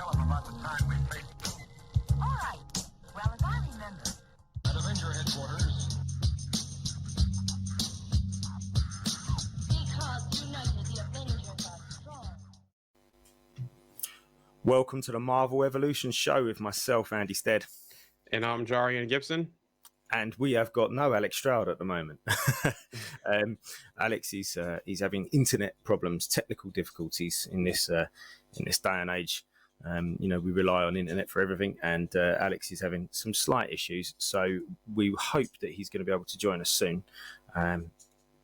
tell him about the time we faced him. All right. Well, as I remember... At Avenger headquarters. Because united, the Avengers are strong. Welcome to the Marvel Evolution Show with myself, Andy Stead. And I'm Jarian Gibson. And we have got no Alex Stroud at the moment. Alex is he's having internet problems, technical difficulties in this day and age. We rely on internet for everything, and Alex is having some slight issues. So we hope that he's going to be able to join us soon.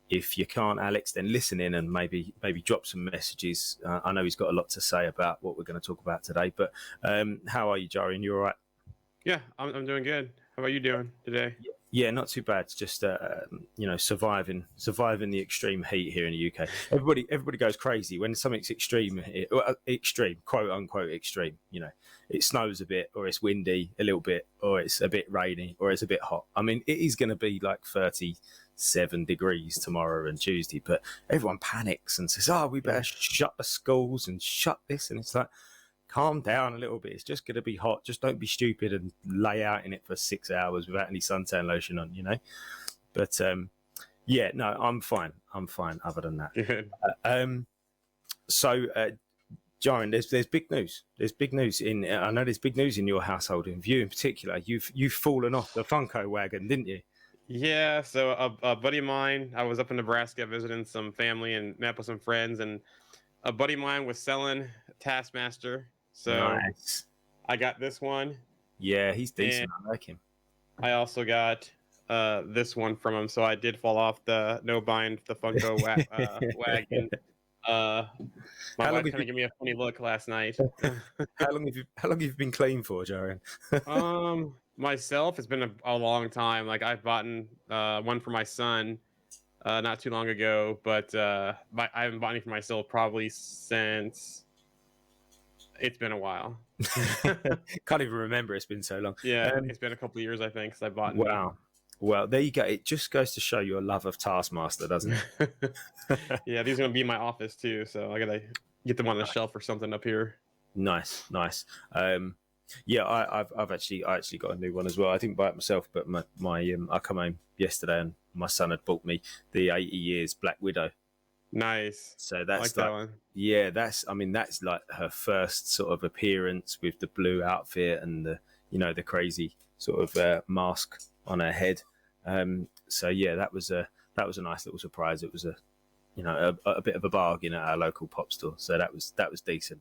If you can't, Alex, then listen in and maybe drop some messages. I know he's got a lot to say about what we're going to talk about today. But how are you, Jarian? You all right? Yeah, I'm doing good. How about you doing today? Yeah, not too bad. Just surviving the extreme heat here in the UK. Everybody goes crazy when something's extreme, quote unquote extreme. You know, it snows a bit, or it's windy a little bit, or it's a bit rainy, or it's a bit hot. I mean, it is going to be like 37 degrees tomorrow and Tuesday, but everyone panics and says, "Oh, we better shut the schools and shut this," and it's like, calm down a little bit. It's just going to be hot. Just don't be stupid and lay out in it for 6 hours without any suntan lotion on, you know. But I'm fine. I'm fine. Other than that, Jarian, there's big news. There's big news I know there's big news in your household, in you in particular. You've fallen off the Funko wagon, didn't you? Yeah. So a buddy of mine, I was up in Nebraska visiting some family and met with some friends, and a buddy of mine was selling Taskmaster. So nice. I got this one. Yeah, he's decent. I like him. I also got this one from him. So I did fall off the no bind the Funko wagon. My wife kind of gave me a funny look last night. How long have you been clean for, Jarian? Myself, it's been a long time. Like I've bought one for my son not too long ago, but I haven't bought any for myself probably since. It's been a while. Can't even remember. It's been so long. Yeah, it's been a couple of years, I think, since I bought. Wow. Well, there you go. It just goes to show your love of Taskmaster, doesn't it? Yeah, these are gonna be in my office too, so I gotta get them on the shelf or something up here. Nice. Yeah, I've actually got a new one as well. I didn't buy it myself, but my I come home yesterday and my son had bought me the 80 Years Black Widow. Nice. So that's like that one. Yeah, that's like her first sort of appearance with the blue outfit and the crazy sort of mask on her head. So yeah, that was a nice little surprise. It was a bit of a bargain at our local pop store. So that was decent.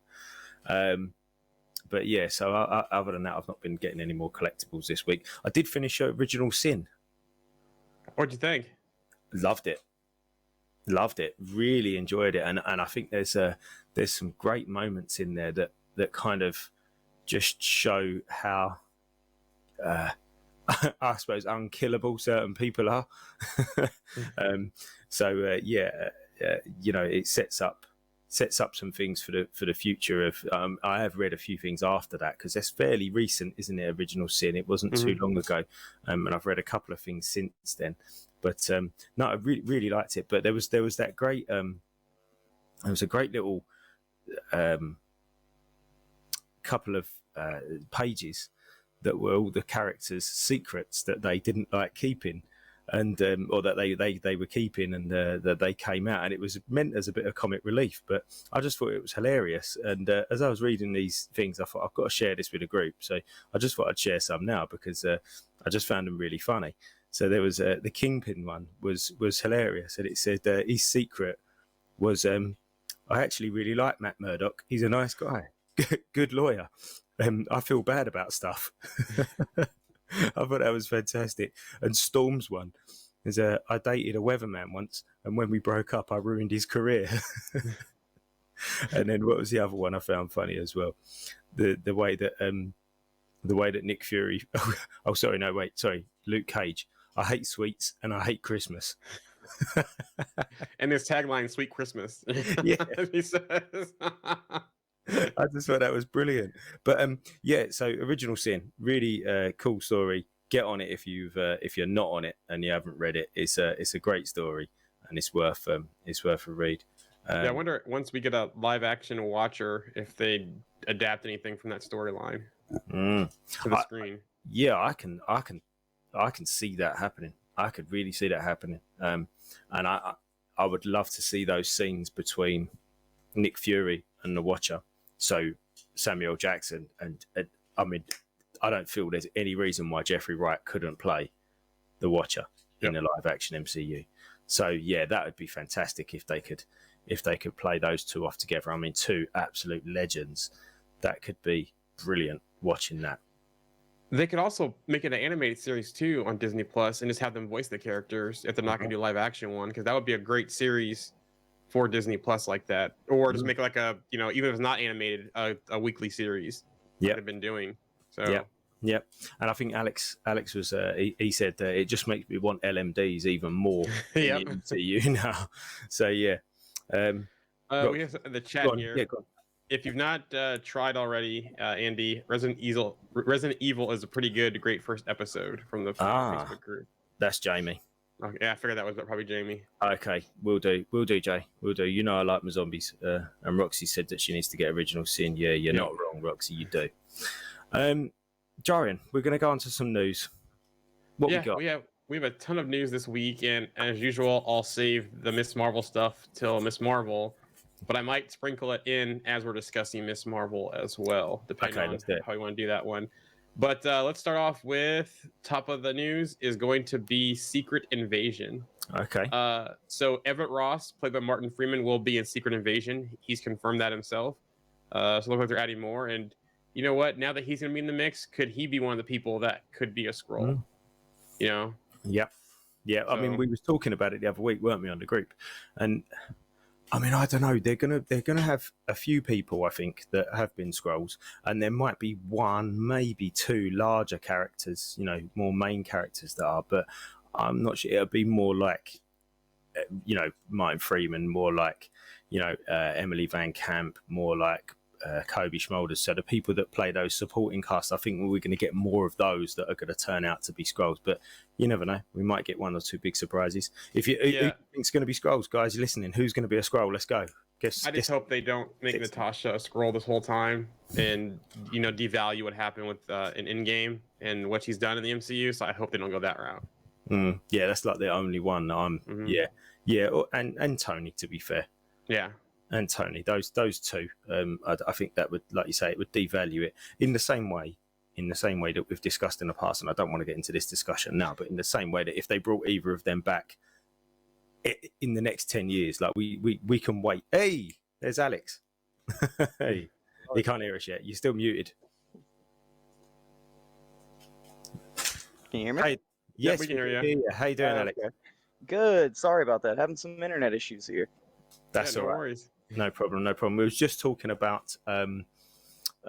But yeah, so other than that, I've not been getting any more collectibles this week. I did finish Original Sin. What'd you think? Loved it. Really enjoyed it, and I think there's some great moments in there that kind of just show how I suppose unkillable certain people are. It sets up some things for the future of. I have read a few things after that because that's fairly recent, isn't it? Original Sin. It wasn't too long ago, and I've read a couple of things since then. But no, I really liked it. But there was that great. There was a great little couple of pages that were all the characters' secrets that they didn't like keeping, and or that they were keeping, and that they came out, and it was meant as a bit of comic relief. But I just thought it was hilarious, and as I was reading these things, I thought I've got to share this with a group. So I just thought I'd share some now because I just found them really funny. So there was the Kingpin one was hilarious, and it said his secret was I actually really like Matt Murdock. He's a nice guy, good lawyer. I feel bad about stuff. I thought that was fantastic. And Storm's one is I dated a weatherman once, and when we broke up, I ruined his career. And then what was the other one I found funny as well? The way that Nick Fury. Luke Cage. I hate sweets and I hate Christmas. And his tagline, "Sweet Christmas." Yeah, he says. I just thought that was brilliant. But so Original Sin, really cool story. Get on it if you're not on it and you haven't read it. It's a great story and it's worth a read. Yeah, I wonder once we get a live action Watcher if they adapt anything from that storyline mm. to the I- screen. Yeah, I can see that happening. I could really see that happening. And I would love to see those scenes between Nick Fury and the Watcher. So Samuel Jackson and I mean, I don't feel there's any reason why Jeffrey Wright couldn't play the Watcher in the live action MCU. So yeah, that would be fantastic if they could play those two off together. I mean, two absolute legends. That could be brilliant watching that. They could also make it an animated series too on Disney Plus and just have them voice the characters if they're not going to do live action one, because that would be a great series for Disney Plus like that. Or just make like a, you know, even if it's not animated, a weekly series. Yeah, they've been doing. So yeah. And I think Alex was he said that it just makes me want LMDs even more Yep. in the MCU now. So yeah. We have the chat here. Yeah, go on. If you've not tried already, Andy, Resident Evil is a pretty good, great first episode from the Facebook group. That's Jamie. Okay, yeah, I figured that was probably Jamie. Okay, we'll do, Jay. We'll do. You know I like my zombies. And Roxy said that she needs to get Original Sin. Yeah, you're not wrong, Roxy. You do. Jarian, we're going to go on to some news. What we got? We have a ton of news this week, and as usual, I'll save the Miss Marvel stuff till Miss Marvel. But I might sprinkle it in as we're discussing Miss Marvel as well, depending on how you want to do that one. But let's start off with top of the news is going to be Secret Invasion. Okay. So Everett Ross, played by Martin Freeman, will be in Secret Invasion. He's confirmed that himself. So it looks like they're adding more. And you know what? Now that he's going to be in the mix, could he be one of the people that could be a Skrull? Mm. You know? Yep. Yeah. So, I mean, we was talking about it the other week, weren't we, on the group? And I mean, I don't know. They're gonna have a few people, I think, that have been Skrulls, and there might be one, maybe two larger characters, you know, more main characters that are. But I'm not sure. It'll be more like, you know, Martin Freeman, more like, you know, Emily Van Camp, more like Kobe Schmolders. So the people that play those supporting casts, I think we're going to get more of those that are going to turn out to be Skrulls. But you never know. We might get one or two big surprises. If you who think's going to be Skrulls, guys, you're listening. Who's going to be a Skrull? Let's go. I just hope they don't make Natasha a Skrull this whole time and, you know, devalue what happened with an Endgame and what she's done in the MCU. So I hope they don't go that route. Yeah, that's like the only one. And Tony, to be fair. Yeah. And Tony, those two, I think that would, like you say, it would devalue it in the same way that we've discussed in the past. And I don't want to get into this discussion now, but in the same way that if they brought either of them back in the next 10 years, like we can wait. Hey, there's Alex. Hey, you can't hear us yet. You're still muted. Can you hear me? Hey, yes, we can hear you. How you doing, Alex? Okay. Good. Sorry about that. Having some internet issues here. That's no all right. worries. No problem. We was just talking about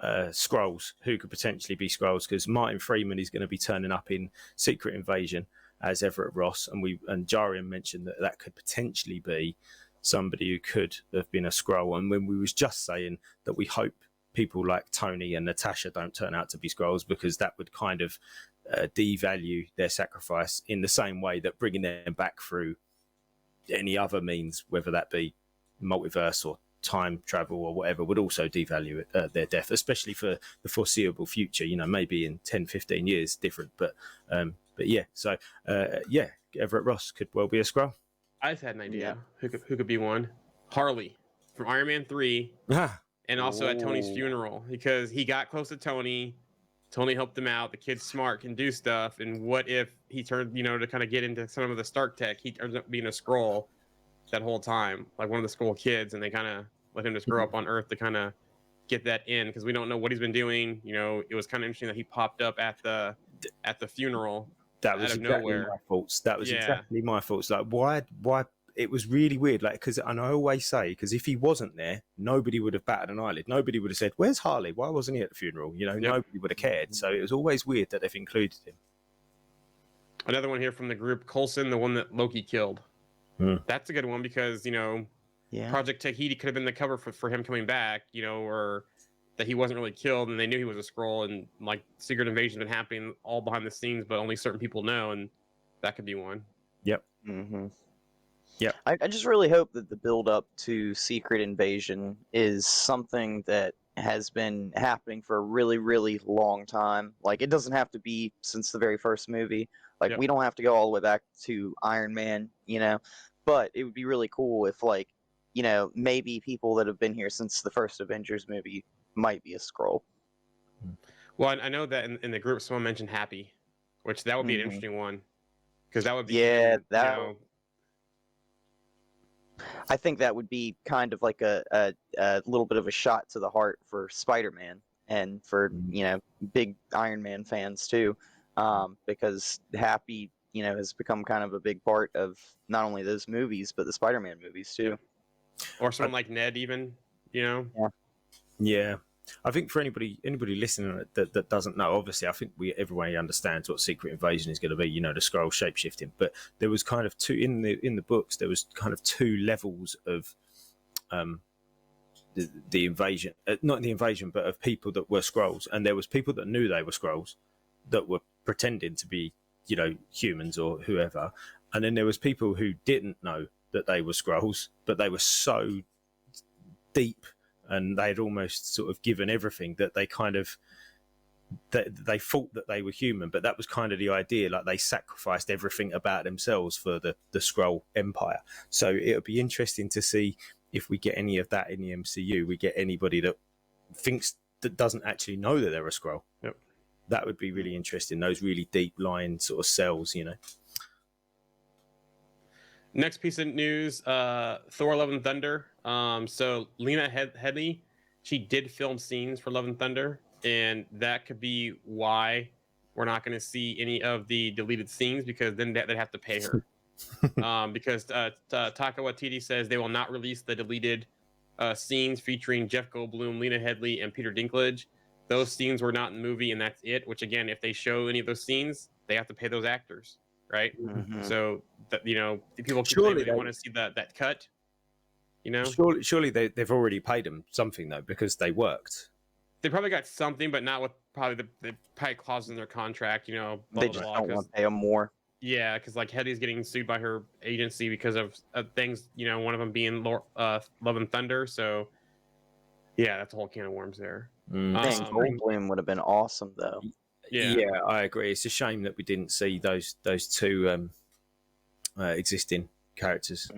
Skrulls, who could potentially be Skrulls, because Martin Freeman is going to be turning up in Secret Invasion as Everett Ross, and Jarian mentioned that could potentially be somebody who could have been a Skrull. And when we was just saying that we hope people like Tony and Natasha don't turn out to be Skrulls, because that would kind of devalue their sacrifice in the same way that bringing them back through any other means, whether that be multiverse or time travel or whatever, would also devalue their death, especially for the foreseeable future, you know, maybe in 10, 15 years different. But yeah, so Everett Ross could well be a Skrull. I just had an idea who could be one. Harley from Iron Man 3 and also at Tony's funeral, because he got close to Tony helped him out. The kid's smart, can do stuff. And what if he turned, you know, to kind of get into some of the Stark tech, he turns up being a Skrull that whole time, like one of the Skrull kids, and they kind of let him just grow up on Earth to kind of get that in, because we don't know what he's been doing. You know, it was kind of interesting that he popped up at the funeral. That was exactly my faults. Exactly my faults. Like, why? It was really weird. Like, and I always say, because if he wasn't there, nobody would have batted an eyelid. Nobody would have said, "Where's Harley? Why wasn't he at the funeral?" You know, nobody would have cared. So it was always weird that they've included him. Another one here from the group, Coulson, the one that Loki killed. That's a good one, because, you know, Project Tahiti could have been the cover for him coming back, you know, or that he wasn't really killed and they knew he was a Skrull, and like Secret Invasion had been happening all behind the scenes, but only certain people know, and that could be one. Yep. Yep. I just really hope that the build up to Secret Invasion is something that has been happening for a really, really long time. Like, it doesn't have to be since the very first movie. Like, Yep. we don't have to go all the way back to Iron Man, you know? But it would be really cool if, like, you know, maybe people that have been here since the first Avengers movie might be a Skrull. Well, I know that in the group someone mentioned Happy, which that would be an Mhm. interesting one, because that would be Yeah, even, that I think that would be kind of like a little bit of a shot to the heart for Spider-Man and for, you know, big Iron Man fans too, because Happy, you know, has become kind of a big part of not only those movies but the Spider-Man movies too. or someone like Ned even, you know. Yeah, I think for anybody listening that doesn't know, obviously, I think everyone understands what Secret Invasion is going to be. You know, the scroll shapeshifting, but there was kind of two in the books. There was kind of two levels of the invasion, not the invasion, but of people that were scrolls, and there was people that knew they were scrolls that were pretending to be, you know, humans or whoever, and then there was people who didn't know that they were scrolls, but they were so deep and they had almost sort of given everything that they kind of they thought that they were human, but that was kind of the idea. Like, they sacrificed everything about themselves for the Skrull Empire. So it'll be interesting to see if we get any of that in the MCU. We get anybody that doesn't actually know that they're a Skrull. Yep. That would be really interesting. Those really deep line sort of cells, you know. Next piece of news: Thor: Love and Thunder. So Lena Headey, she did film scenes for Love and Thunder, and that could be why we're not going to see any of the deleted scenes, because then they'd have to pay her. Because Taika Waititi says they will not release the deleted scenes featuring Jeff Goldblum, Lena Headey, and Peter Dinklage. Those scenes were not in the movie, and that's it. Which, again, if they show any of those scenes, they have to pay those actors, right? Mhm. So that, you know, people keep Surely saying they they- want to see that cut. You know, Surely they've already paid them something though, because they worked. they probably got something, but not with probably the probably clauses in their contract. You know, blah They blah just blah. don't 'Cause- want to pay them more. yeah, because like Hetty's getting sued by her agency because of things. You know, one of them being Love and Thunder. So yeah, that's a whole can of worms there. Mm. Dang, Um, Goldblum would have been awesome though. Yeah. I agree. It's a shame that we didn't see those two existing characters.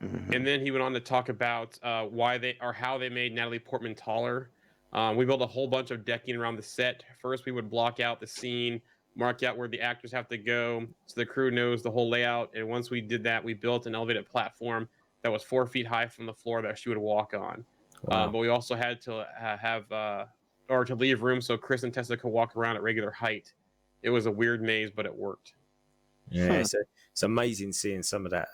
Mhm. And then he went on to talk about why they or how they made Natalie Portman taller. We built a whole bunch of decking around the set. First, we would block out the scene, mark out where the actors have to go, so the crew knows the whole layout. And once we did that, we built an elevated platform that was 4 feet high from the floor that she would walk on. Wow. But we also had to have or to leave room so Chris and Tessa could walk around at regular height. It was a weird maze, but it worked. Yeah, it's amazing seeing some of that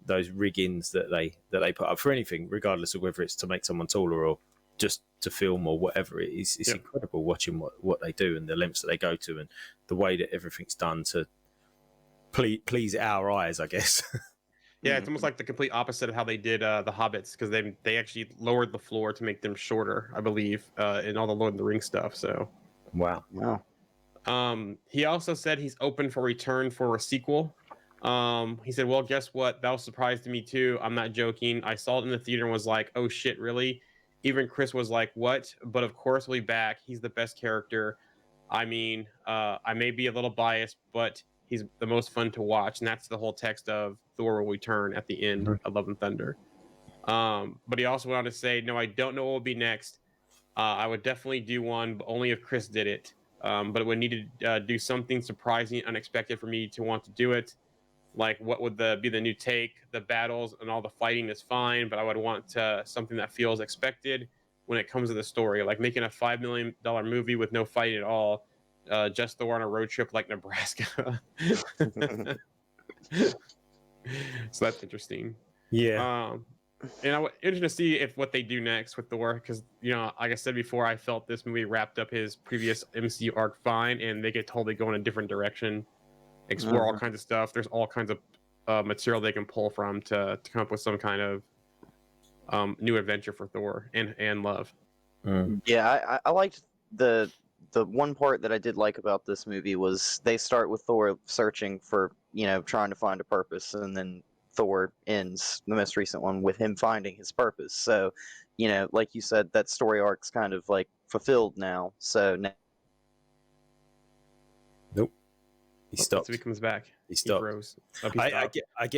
those riggings that they put up for anything, regardless of whether it's to make someone taller or just to film or whatever. It's Yep. incredible watching what they do and the lengths that they go to and the way that everything's done to please our eyes, I guess. Yeah, it's almost like the complete opposite of how they did the Hobbits, because they actually lowered the floor to make them shorter, I believe, in all the Lord of the Rings stuff. So Wow. Wow. he also said he's open for return for a sequel. He said, "Well, guess what? That was a surprise to me too. I'm not joking. I saw it in the theater and was like, oh shit, really?" Even Chris was like, "What?" But of course, we'll be back. He's the best character. I mean, I may be a little biased, but he's the most fun to watch, and that's the whole text of Thor will return at the end of Love and Thunder. But he also went on to say, "No, I don't know what will be next. I would definitely do one, but only if Chris did it. But it would need to do something surprising, unexpected for me to want to do it. Like, what would be the new take? The battles and all the fighting is fine, but I would want something that feels expected when it comes to the story, like making a $5 million movie with no fighting at all, just Thor on a road trip like Nebraska." So that's interesting. Yeah. And interested to see if what they do next with Thor, because, you know, like I said before, I felt this movie wrapped up his previous MCU arc fine, and they could totally go in a different direction, explore all kinds of stuff. There's all kinds of material they can pull from to come up with some kind of new adventure for Thor and Love. Yeah, I liked the one part that I did like about this movie was they start with Thor searching for, you know, trying to find a purpose, and then Thor ends, the most recent one, with him finding his purpose. So, you know, like you said, that story arc's kind of like fulfilled now. So now, Nope. He stopped. So he comes back. He stopped. Froze. Oh, he I stopped.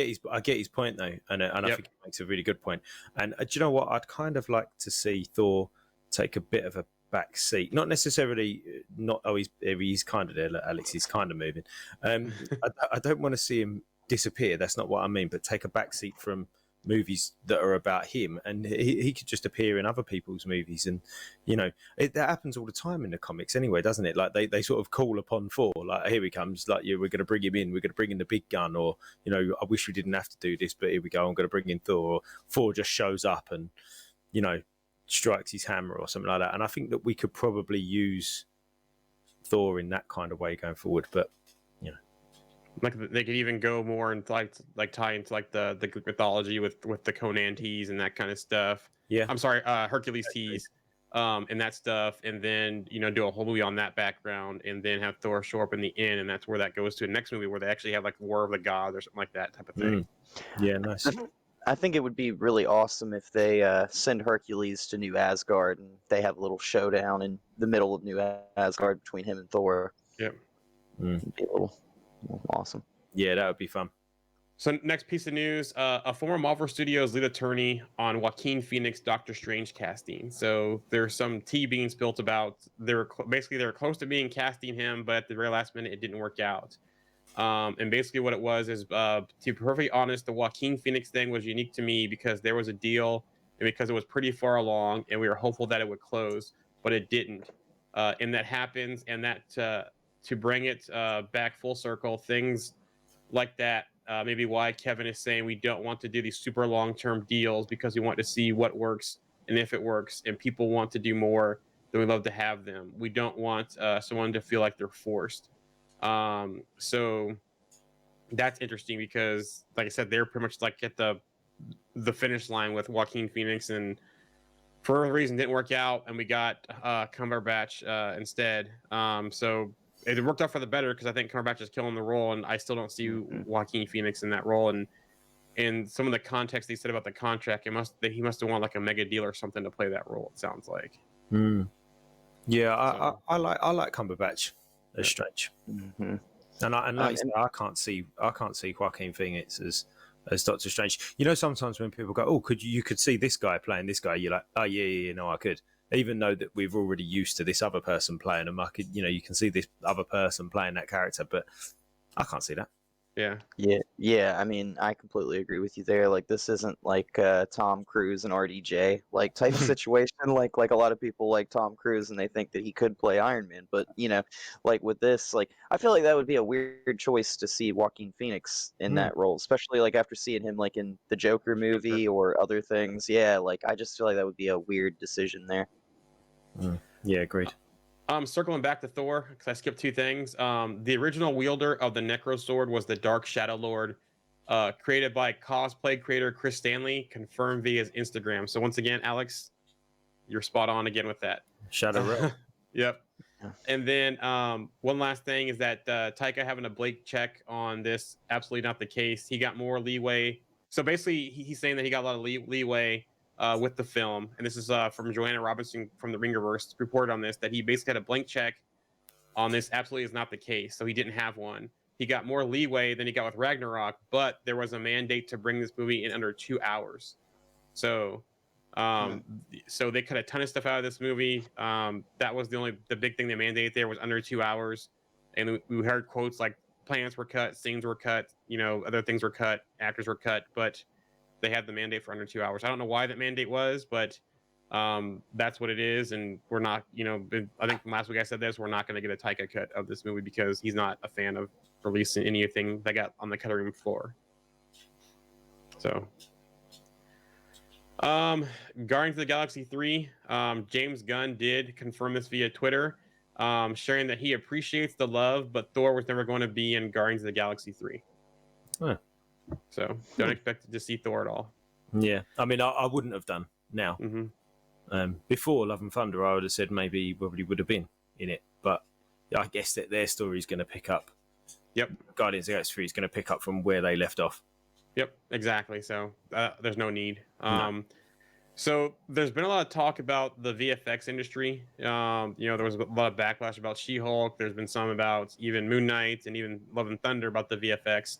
get his point though, and I Yep. think he makes a really good point. And do you know what? I'd kind of like to see Thor take a bit of a back seat. Not necessarily. Not he's kind of there. Alex, he's kind of moving. I don't want to see him disappear. That's not what I mean. But take a back seat from movies that are about him, and he could just appear in other people's movies. And you know, that happens all the time in the comics anyway, doesn't it? Like they sort of call upon Thor, like, here he comes, like, we're going to bring him in, we're going to bring in the big gun, or, you know, I wish we didn't have to do this, but here we go, I'm going to bring in Thor. Or Thor just shows up and, you know, strikes his hammer or something like that. And I think that we could probably use Thor in that kind of way going forward. But Like they could even go more into like tie into like the Greek mythology with the Conan tease and that kind of stuff. yeah, I'm sorry, Hercules tease, and that stuff, and then, you know, do a whole movie on that background, and then have Thor show up in the end, and that's where that goes to the next movie where they actually have like War of the Gods or something like that type of thing. yeah, nice. I think it would be really awesome if they send Hercules to New Asgard and they have a little showdown in the middle of New Asgard between him and Thor. Yep. It'd be a little awesome. Yeah, that would be fun. So next piece of news, a former Marvel Studios lead attorney on Joaquin Phoenix Doctor Strange casting. So there's some tea being spilt about they were close to being casting him, but at the very last minute it didn't work out. And basically what it was is, to be perfectly honest, the Joaquin Phoenix thing was unique to me because there was a deal and because it was pretty far along and we were hopeful that it would close, but it didn't. And that happens, and that to bring it back full circle, things like that, maybe why Kevin is saying we don't want to do these super long-term deals, because we want to see what works and if it works, and people want to do more, then we love to have them. We don't want someone to feel like they're forced. So that's interesting because, like I said, they're pretty much like at the finish line with Joaquin Phoenix, and for whatever reason didn't work out, and we got Cumberbatch instead. So it worked out for the better because I think Cumberbatch is killing the role, and I still don't see Joaquin Phoenix in that role. And some of the context they said about the contract, he must have won like a mega deal or something to play that role. It sounds like. Yeah, So- I like Cumberbatch as Strange, and I can't see Joaquin Phoenix as Doctor Strange. You know, sometimes when people go, "Oh, you could see this guy playing this guy," you're like, "Oh yeah, no, I could." Even though that we've already used to this other person playing him, I could, you know, you can see this other person playing that character, but I can't see that. Yeah. Yeah. I mean, I completely agree with you there. Like, this isn't like Tom Cruise and RDJ like type of situation. Like a lot of people like Tom Cruise and they think that he could play Iron Man, but you know, like with this, like I feel like that would be a weird choice to see Joaquin Phoenix in that role, especially like after seeing him like in the Joker movie or other things. Yeah, like I just feel like that would be a weird decision there. Yeah, agreed. Circling back to Thor, because I skipped two things. The original wielder of the Necro Sword was the Dark Shadow Lord, created by cosplay creator Chris Stanley, confirmed via his Instagram. So once again, Alex, you're spot on again with that. Shadow Realm. Yep. And then one last thing is that Taika having a blank check on this, absolutely not the case. He got more leeway. So basically, he's saying that he got a lot of leeway with the film, and this is from Joanna Robinson from the Ringerverse reported on this, that he basically had a blank check on this. Absolutely is not the case, so he didn't have one. He got more leeway than he got with Ragnarok, but there was a mandate to bring this movie in under 2 hours. So so they cut a ton of stuff out of this movie. That was the big thing they mandated there was under 2 hours, and we heard quotes like plans were cut, scenes were cut, you know, other things were cut, actors were cut, but they had the mandate for under 2 hours. I don't know why that mandate was, but that's what it is. And we're not, you know, I think last week I said this, we're not going to get a Taika cut of this movie because he's not a fan of releasing anything that got on the cutting room floor. So, Guardians of the Galaxy 3, James Gunn did confirm this via Twitter, sharing that he appreciates the love, but Thor was never going to be in Guardians of the Galaxy 3. Huh. So don't expect to see Thor at all. Yeah, I mean, I wouldn't have done now. Before Love and Thunder, I would have said maybe he probably would have been in it, but I guess that their story is going to pick up. Yep. Guardians of the Galaxy 3 is going to pick up from where they left off. Yep, exactly. So there's no need. No. So there's been a lot of talk about the VFX industry. There was a lot of backlash about She-Hulk. There's been some about even Moon Knight and even Love and Thunder about the VFX.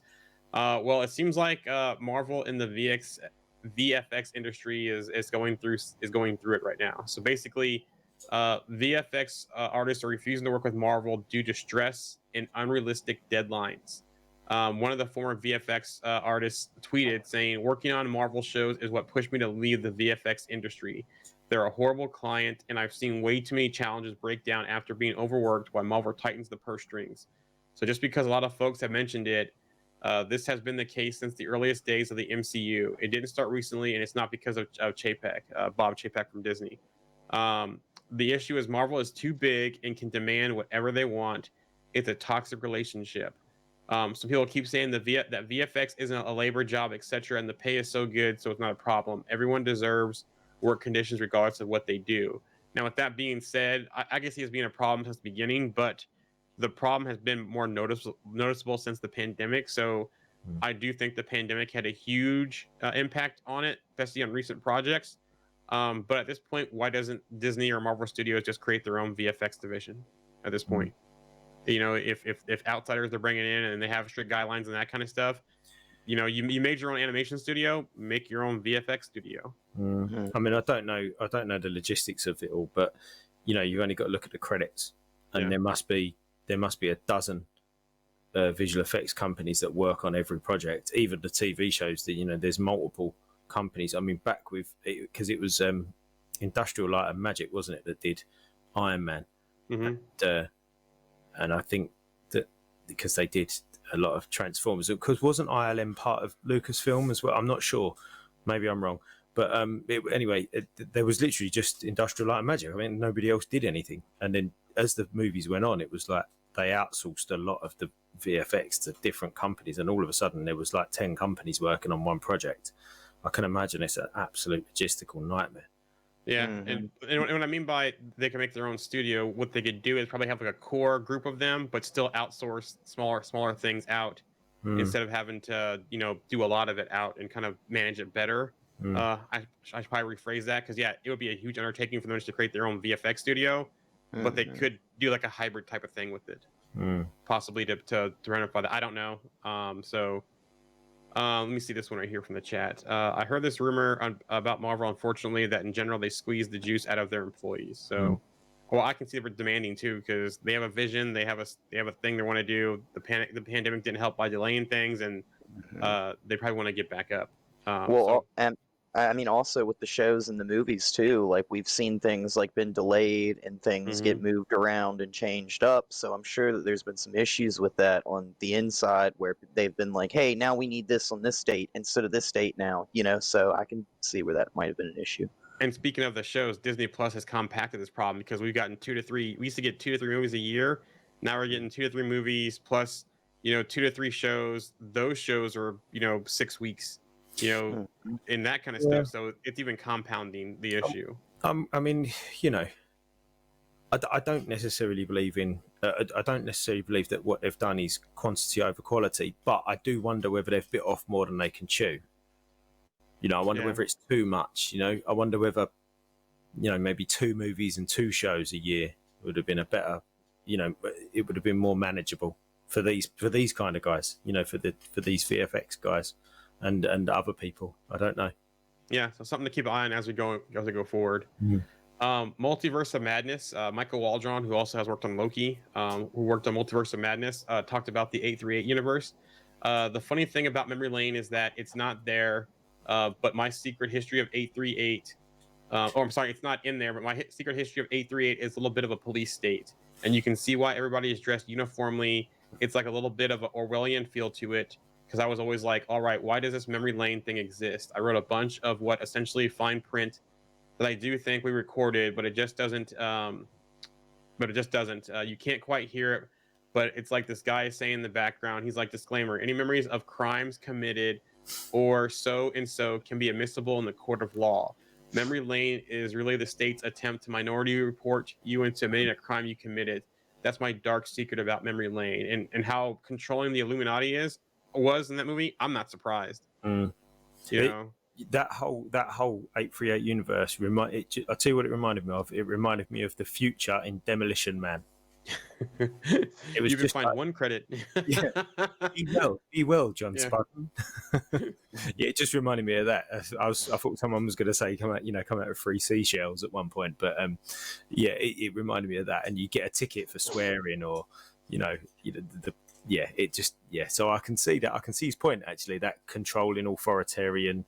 Well, it seems like Marvel in the VFX industry is going through it right now. So basically, VFX artists are refusing to work with Marvel due to stress and unrealistic deadlines. One of the former VFX artists tweeted saying, "Working on Marvel shows is what pushed me to leave the VFX industry. They're a horrible client, and I've seen way too many challenges break down after being overworked while Marvel tightens the purse strings." So just because a lot of folks have mentioned it, this has been the case since the earliest days of the MCU. It didn't start recently, and it's not because of Chapek, Bob Chapek from Disney. The issue is Marvel is too big and can demand whatever they want. It's a toxic relationship. Some people keep saying that VFX isn't a labor job, etc., and the pay is so good, so it's not a problem. Everyone deserves work conditions regardless of what they do. Now, with that being said, I can see it as being a problem since the beginning, but the problem has been more noticeable since the pandemic. So I do think the pandemic had a huge impact on it, especially on recent projects. But at this point, why doesn't Disney or Marvel Studios just create their own VFX division at this point? If outsiders they're bringing in and they have strict guidelines and that kind of stuff, you made your own animation studio, make your own VFX studio. I mean, I don't know the logistics of it all, but you've only got to look at the credits, and there must be a dozen visual effects companies that work on every project, even the TV shows. That there's multiple companies. I mean, back with because it was Industrial Light and Magic, wasn't it, that did Iron Man, and I think that because they did a lot of Transformers, because wasn't ILM part of Lucasfilm as well? I'm not sure, maybe I'm wrong, but anyway, there was literally just Industrial Light and Magic. I mean, nobody else did anything, and then as the movies went on, it was like they outsourced a lot of the VFX to different companies, and all of a sudden there was like 10 companies working on one project. I can imagine it's an absolute logistical nightmare. Yeah, and what I mean by they can make their own studio, what they could do is probably have like a core group of them, but still outsource smaller things out instead of having to do a lot of it out and kind of manage it better. I should probably rephrase that because it would be a huge undertaking for them to create their own VFX studio, but they could do like a hybrid type of thing with it, possibly to rectify that. I don't know. Let me see this one right here from the chat. I heard this rumor about Marvel, unfortunately, that in general they squeeze the juice out of their employees. So, well, I can see they're demanding too because they have a vision, they have a thing they want to do. The pandemic didn't help by delaying things, and they probably want to get back up. And I mean, also with the shows and the movies too, like we've seen things like been delayed and things get moved around and changed up. So I'm sure that there's been some issues with that on the inside where they've been like, hey, now we need this on this date instead of this date now, so I can see where that might have been an issue. And speaking of the shows, Disney Plus has compacted this problem because we've gotten 2 to 3. We used to get 2 to 3 movies a year. Now we're getting 2 to 3 movies plus, 2 to 3 shows. Those shows are, 6 weeks. In that kind of stuff. So it's even compounding the issue. I mean, I don't necessarily believe in. I don't necessarily believe that what they've done is quantity over quality, but I do wonder whether they've bit off more than they can chew. I wonder whether it's too much. I wonder whether, maybe 2 movies and 2 shows a year would have been a better. It would have been more manageable for these kind of guys. For these VFX guys. And other people, I don't know. Yeah, so something to keep an eye on as we go forward. Multiverse of Madness. Michael Waldron, who also has worked on Loki, who worked on Multiverse of Madness, talked about the 838 universe. The funny thing about Memory Lane is that it's not there, but my secret history of 838. I'm sorry, it's not in there, but my secret history of 838 is a little bit of a police state, and you can see why everybody is dressed uniformly. It's like a little bit of an Orwellian feel to it. Because I was always like, all right, why does this memory lane thing exist? I wrote a bunch of what essentially fine print that I do think we recorded, but it just doesn't. You can't quite hear it, but it's like this guy is saying in the background. He's like, disclaimer: any memories of crimes committed or so and so can be admissible in the court of law. Memory lane is really the state's attempt to minority report you into admitting a crime you committed. That's my dark secret about memory lane and how controlling the Illuminati was in that movie. I'm not surprised. Mm. You It- know, that whole 838 universe I'll tell you what it reminded me of. It reminded me of the future in Demolition Man. It was you can just find like, one credit. yeah, be well, John Yeah. Spartan. Yeah, it just reminded me of that. I thought someone was going to say come out with 3 seashells at one point, but yeah, it reminded me of that. And you get a ticket for swearing, or it just, yeah. So I can see that. I can see his point, actually. That controlling, authoritarian,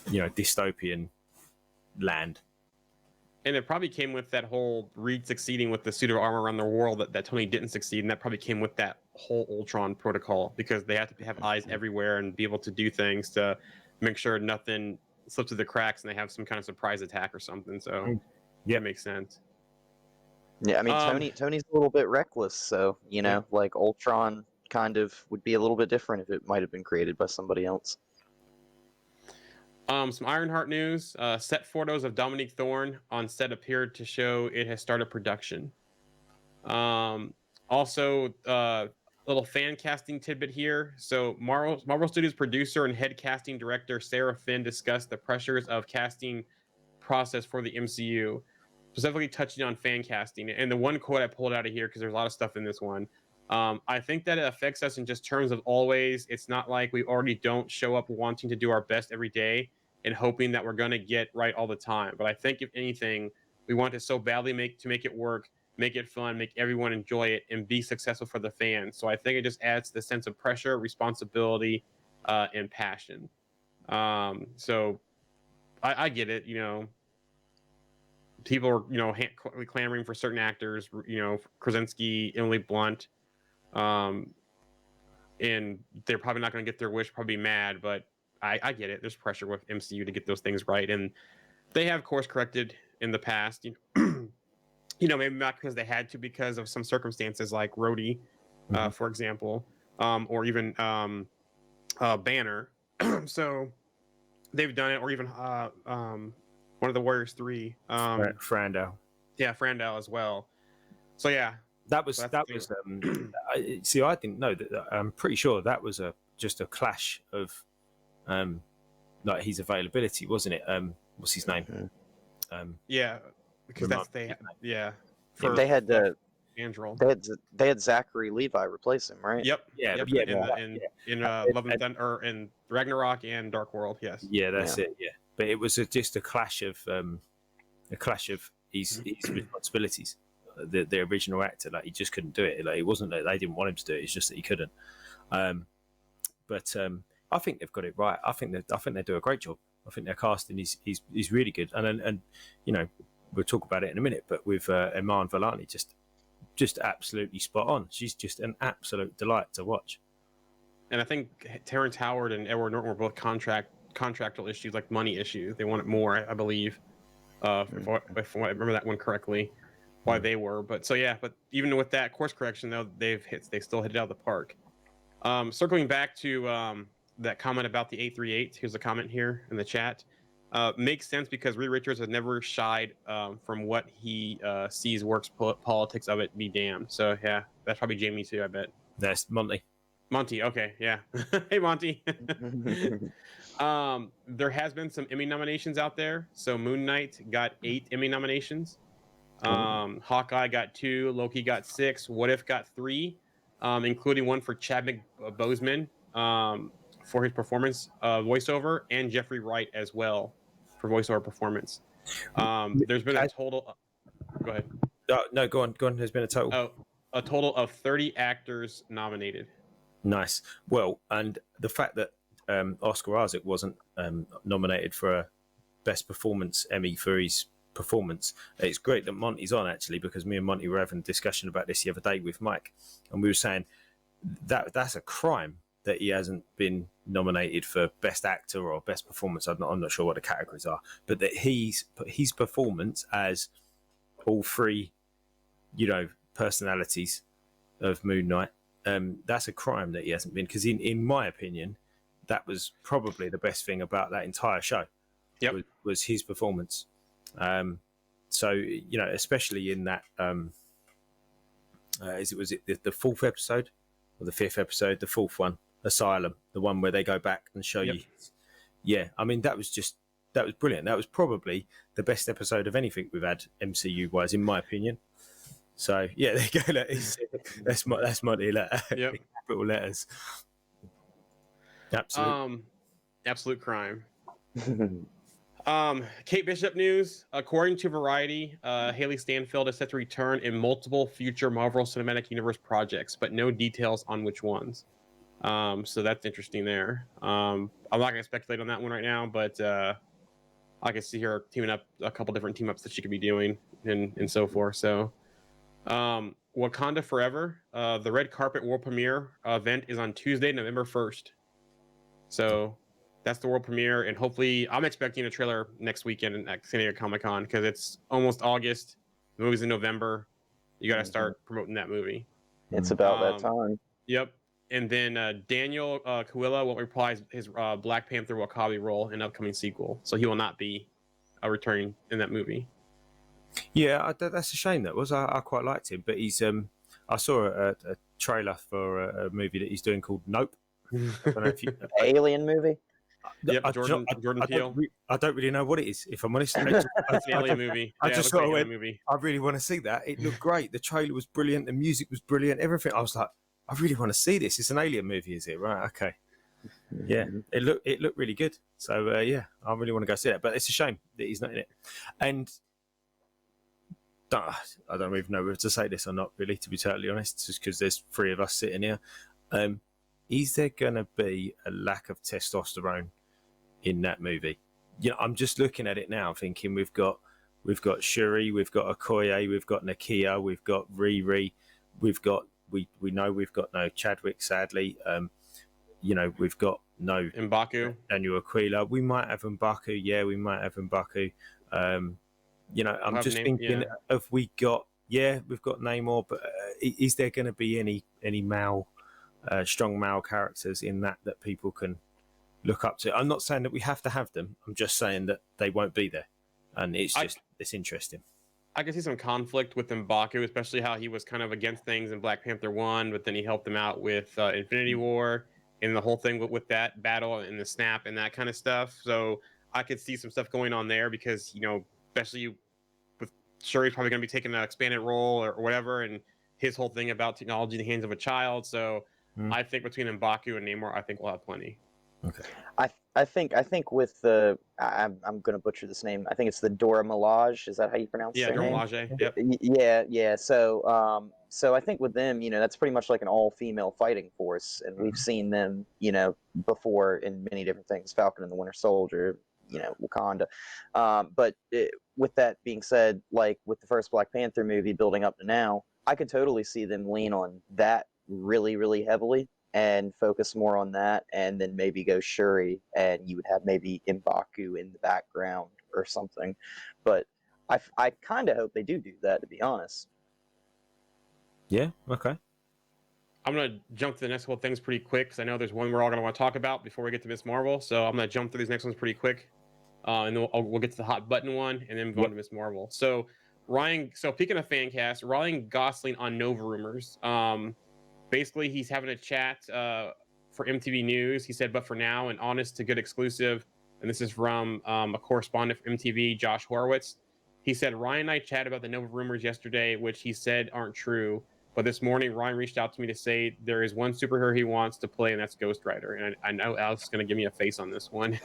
dystopian land. And it probably came with that whole Reed succeeding with the suit of armor around the world that Tony didn't succeed, and that probably came with that whole Ultron protocol, because they have to have eyes everywhere and be able to do things to make sure nothing slips through the cracks, and they have some kind of surprise attack or something. So Yeah. that makes sense. Yeah, I mean, Tony's a little bit reckless, so Yeah. like Ultron kind of would be a little bit different if it might have been created by somebody else. Some Ironheart news. Set photos of Dominique Thorne on set appeared to show it has started production. Also, little fan casting tidbit here. So Marvel Studios producer and head casting director Sarah Finn discussed the pressures of casting process for the MCU, specifically touching on fan casting. And the one quote I pulled out of here, because there's a lot of stuff in this one. I think that it affects us in just terms of always. It's not like we already don't show up wanting to do our best every day and hoping that we're going to get right all the time. But I think if anything, we want to so badly make it work, make it fun, make everyone enjoy it, and be successful for the fans. So I think it just adds the sense of pressure, responsibility, and passion. So I get it. People are clamoring for certain actors. Krasinski, Emily Blunt, and they're probably not going to get their wish. Probably mad, but I get it. There's pressure with MCU to get those things right, and they have course corrected in the past. Maybe not because they had to, because of some circumstances like Rhodey, for example, or even Banner. So they've done it, or even one of the Warriors 3. Frando. Yeah, Frandau as well. So yeah, That was So that that's was. I didn't know that. I'm pretty sure that was just a clash of, like his availability, wasn't it? What's his name? yeah, because Remind that's me. yeah. They had Androl. they had Zachary Levi replace him, right? Yep. Yeah, Yep. yeah, In Love and Thunder, or in Ragnarok and Dark World. Yes. yeah, that's it. Yeah, but it was just a clash of his responsibilities. The original actor, like, he just couldn't do it. Like, it wasn't that they didn't want him to do it; it's just that he couldn't. But I think they've got it right. I think they do a great job. I think their casting is really good, and we'll talk about it in a minute. But with Iman Vellani, just absolutely spot on. She's just an absolute delight to watch. And I think Terrence Howard and Edward Norton were both contractual issues, like money issues. They wanted more, I believe, if I remember that one correctly, why they were. But even with that course correction, though, they still hit it out of the park. Circling back to that comment about the 838, here's a comment here in the chat. Makes sense, because Reed Richards has never shied from what he sees works. Politics of it be damned. So yeah, that's probably Jamie too, I bet. That's Monty. Monty, okay, yeah. Hey, Monty. There has been some Emmy nominations out there. So Moon Knight got 8 Emmy nominations. Hawkeye got 2. Loki got 6. What If got 3, including one for Chadwick Boseman for his performance voiceover, and Jeffrey Wright as well for voiceover performance. There's been a total. Go ahead. No, go on. There's been a total. A total of 30 actors nominated. Nice. Well, and the fact that Oscar Isaac wasn't nominated for a Best Performance Emmy for his performance, it's great that Monty's on, actually, because me and Monty were having a discussion about this the other day with Mike, and we were saying that's a crime that he hasn't been nominated for Best Actor or Best Performance. I'm not sure what the categories are, but that his performance as all 3, personalities of Moon Knight, that's a crime that he hasn't been, because in my opinion, that was probably the best thing about that entire show. Yep. Was his performance. So especially in that, was it the 4th episode or the 5th episode? The 4th one, Asylum, the one where they go back and show you. Yeah, I mean that was brilliant. That was probably the best episode of anything we've had MCU wise, in my opinion. So yeah, there you go. That's Monty letter. Yep. Capital letters. Absolutely. Absolute crime. Kate Bishop news. According to Variety, Haley Stanfield is set to return in multiple future Marvel Cinematic Universe projects, but no details on which ones. So that's interesting there. I'm not going to speculate on that one right now, but I can see her teaming up a couple different team ups that she could be doing and so forth. So Wakanda Forever, the red carpet world premiere event is on Tuesday, November 1st. So that's the world premiere, and hopefully I'm expecting a trailer next weekend at San Diego Comic-Con because it's almost August. The movie's in November. You got to start promoting that movie. It's about that time. Yep. And then Daniel Kaluuya will reprise his Black Panther W'Kabi role in an upcoming sequel, so he will not be returning in that movie. Yeah, that's a shame. That was. I quite liked him, but he's. I saw a trailer for a movie that he's doing called Nope. I don't know if you. Alien movie. Yep, Jordan Peele. I don't really know what it is, if I'm honest. It's an alien movie. I just sort of went, movie. I really want to see that. It looked great. The trailer was brilliant. The music was brilliant. Everything. I was like, I really want to see this. It's an alien movie, is it? Right. Okay. Yeah. It looked really good. So yeah, I really want to go see that. But it's a shame that he's not in it. And I don't even know whether to say this or not, really, to be totally honest, just because there's three of us sitting here. Is there going to be a lack of testosterone in that movie? You know, I'm just looking at it now, thinking we've got Shuri, we've got Okoye, we've got Nakia, we've got Riri, we know we've got no Chadwick, sadly. You know, we've got no M'Baku, Daniel Aquila. We might have M'Baku, yeah, we might have M'Baku. You know, I'm just thinking, have we got? Yeah, we've got Namor, but is there going to be any male? Strong male characters in that people can look up to. I'm not saying that we have to have them. I'm just saying that they won't be there, and it's interesting. I can see some conflict with M'Baku, especially how he was kind of against things in Black Panther 1, but then he helped them out with Infinity War and the whole thing with that battle and the snap and that kind of stuff. So I could see some stuff going on there because, you know, especially with Shuri's probably going to be taking an expanded role or whatever, and his whole thing about technology in the hands of a child. So I think between M'Baku and Namor, I think we'll have plenty. Okay. I think with the I'm gonna butcher this name. I think it's the Dora Milaje. Is that how you pronounce it? Dora Milaje. Yep. Yeah. So I think with them, you know, that's pretty much like an all-female fighting force, and we've seen them, you know, before in many different things. Falcon and the Winter Soldier, you know, Wakanda. With that being said, like with the first Black Panther movie building up to now, I could totally see them lean on that really, really heavily and focus more on that, and then maybe go Shuri, and you would have maybe M'Baku in the background or something. But I kind of hope they do that, to be honest. Yeah. Okay. I'm gonna jump to the next couple things pretty quick because I know there's one we're all gonna want to talk about before we get to Miss Marvel. So I'm gonna jump through these next ones pretty quick, and then we'll get to the hot button one, and then go on to Miss Marvel. So speaking of fan cast, Ryan Gosling on Nova Rumors. Basically, he's having a chat for MTV News. He said, but for now, an honest to good exclusive. And this is from a correspondent for MTV, Josh Horowitz. He said, Ryan and I chatted about the Nova rumors yesterday, which he said aren't true. But this morning, Ryan reached out to me to say there is one superhero he wants to play, and that's Ghost Rider. And I know Alex is going to give me a face on this one.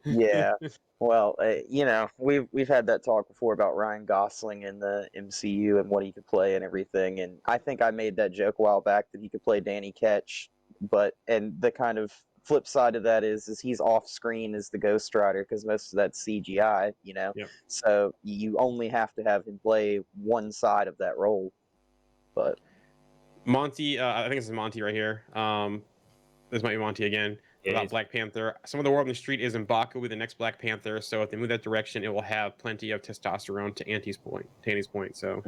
Yeah. Well, you know, we've had that talk before about Ryan Gosling in the MCU and what he could play and everything. And I think I made that joke a while back that he could play Danny Ketch. And the kind of flip side of that is he's off screen as the Ghost Rider because most of that's CGI, you know. Yep. So you only have to have him play one side of that role. But Monty, I think this is Monty right here. This might be Monty again. About Black Panther. Some of the word on the street is M'Baku will be the next Black Panther. So if they move that direction, it will have plenty of testosterone to Annie's point. So,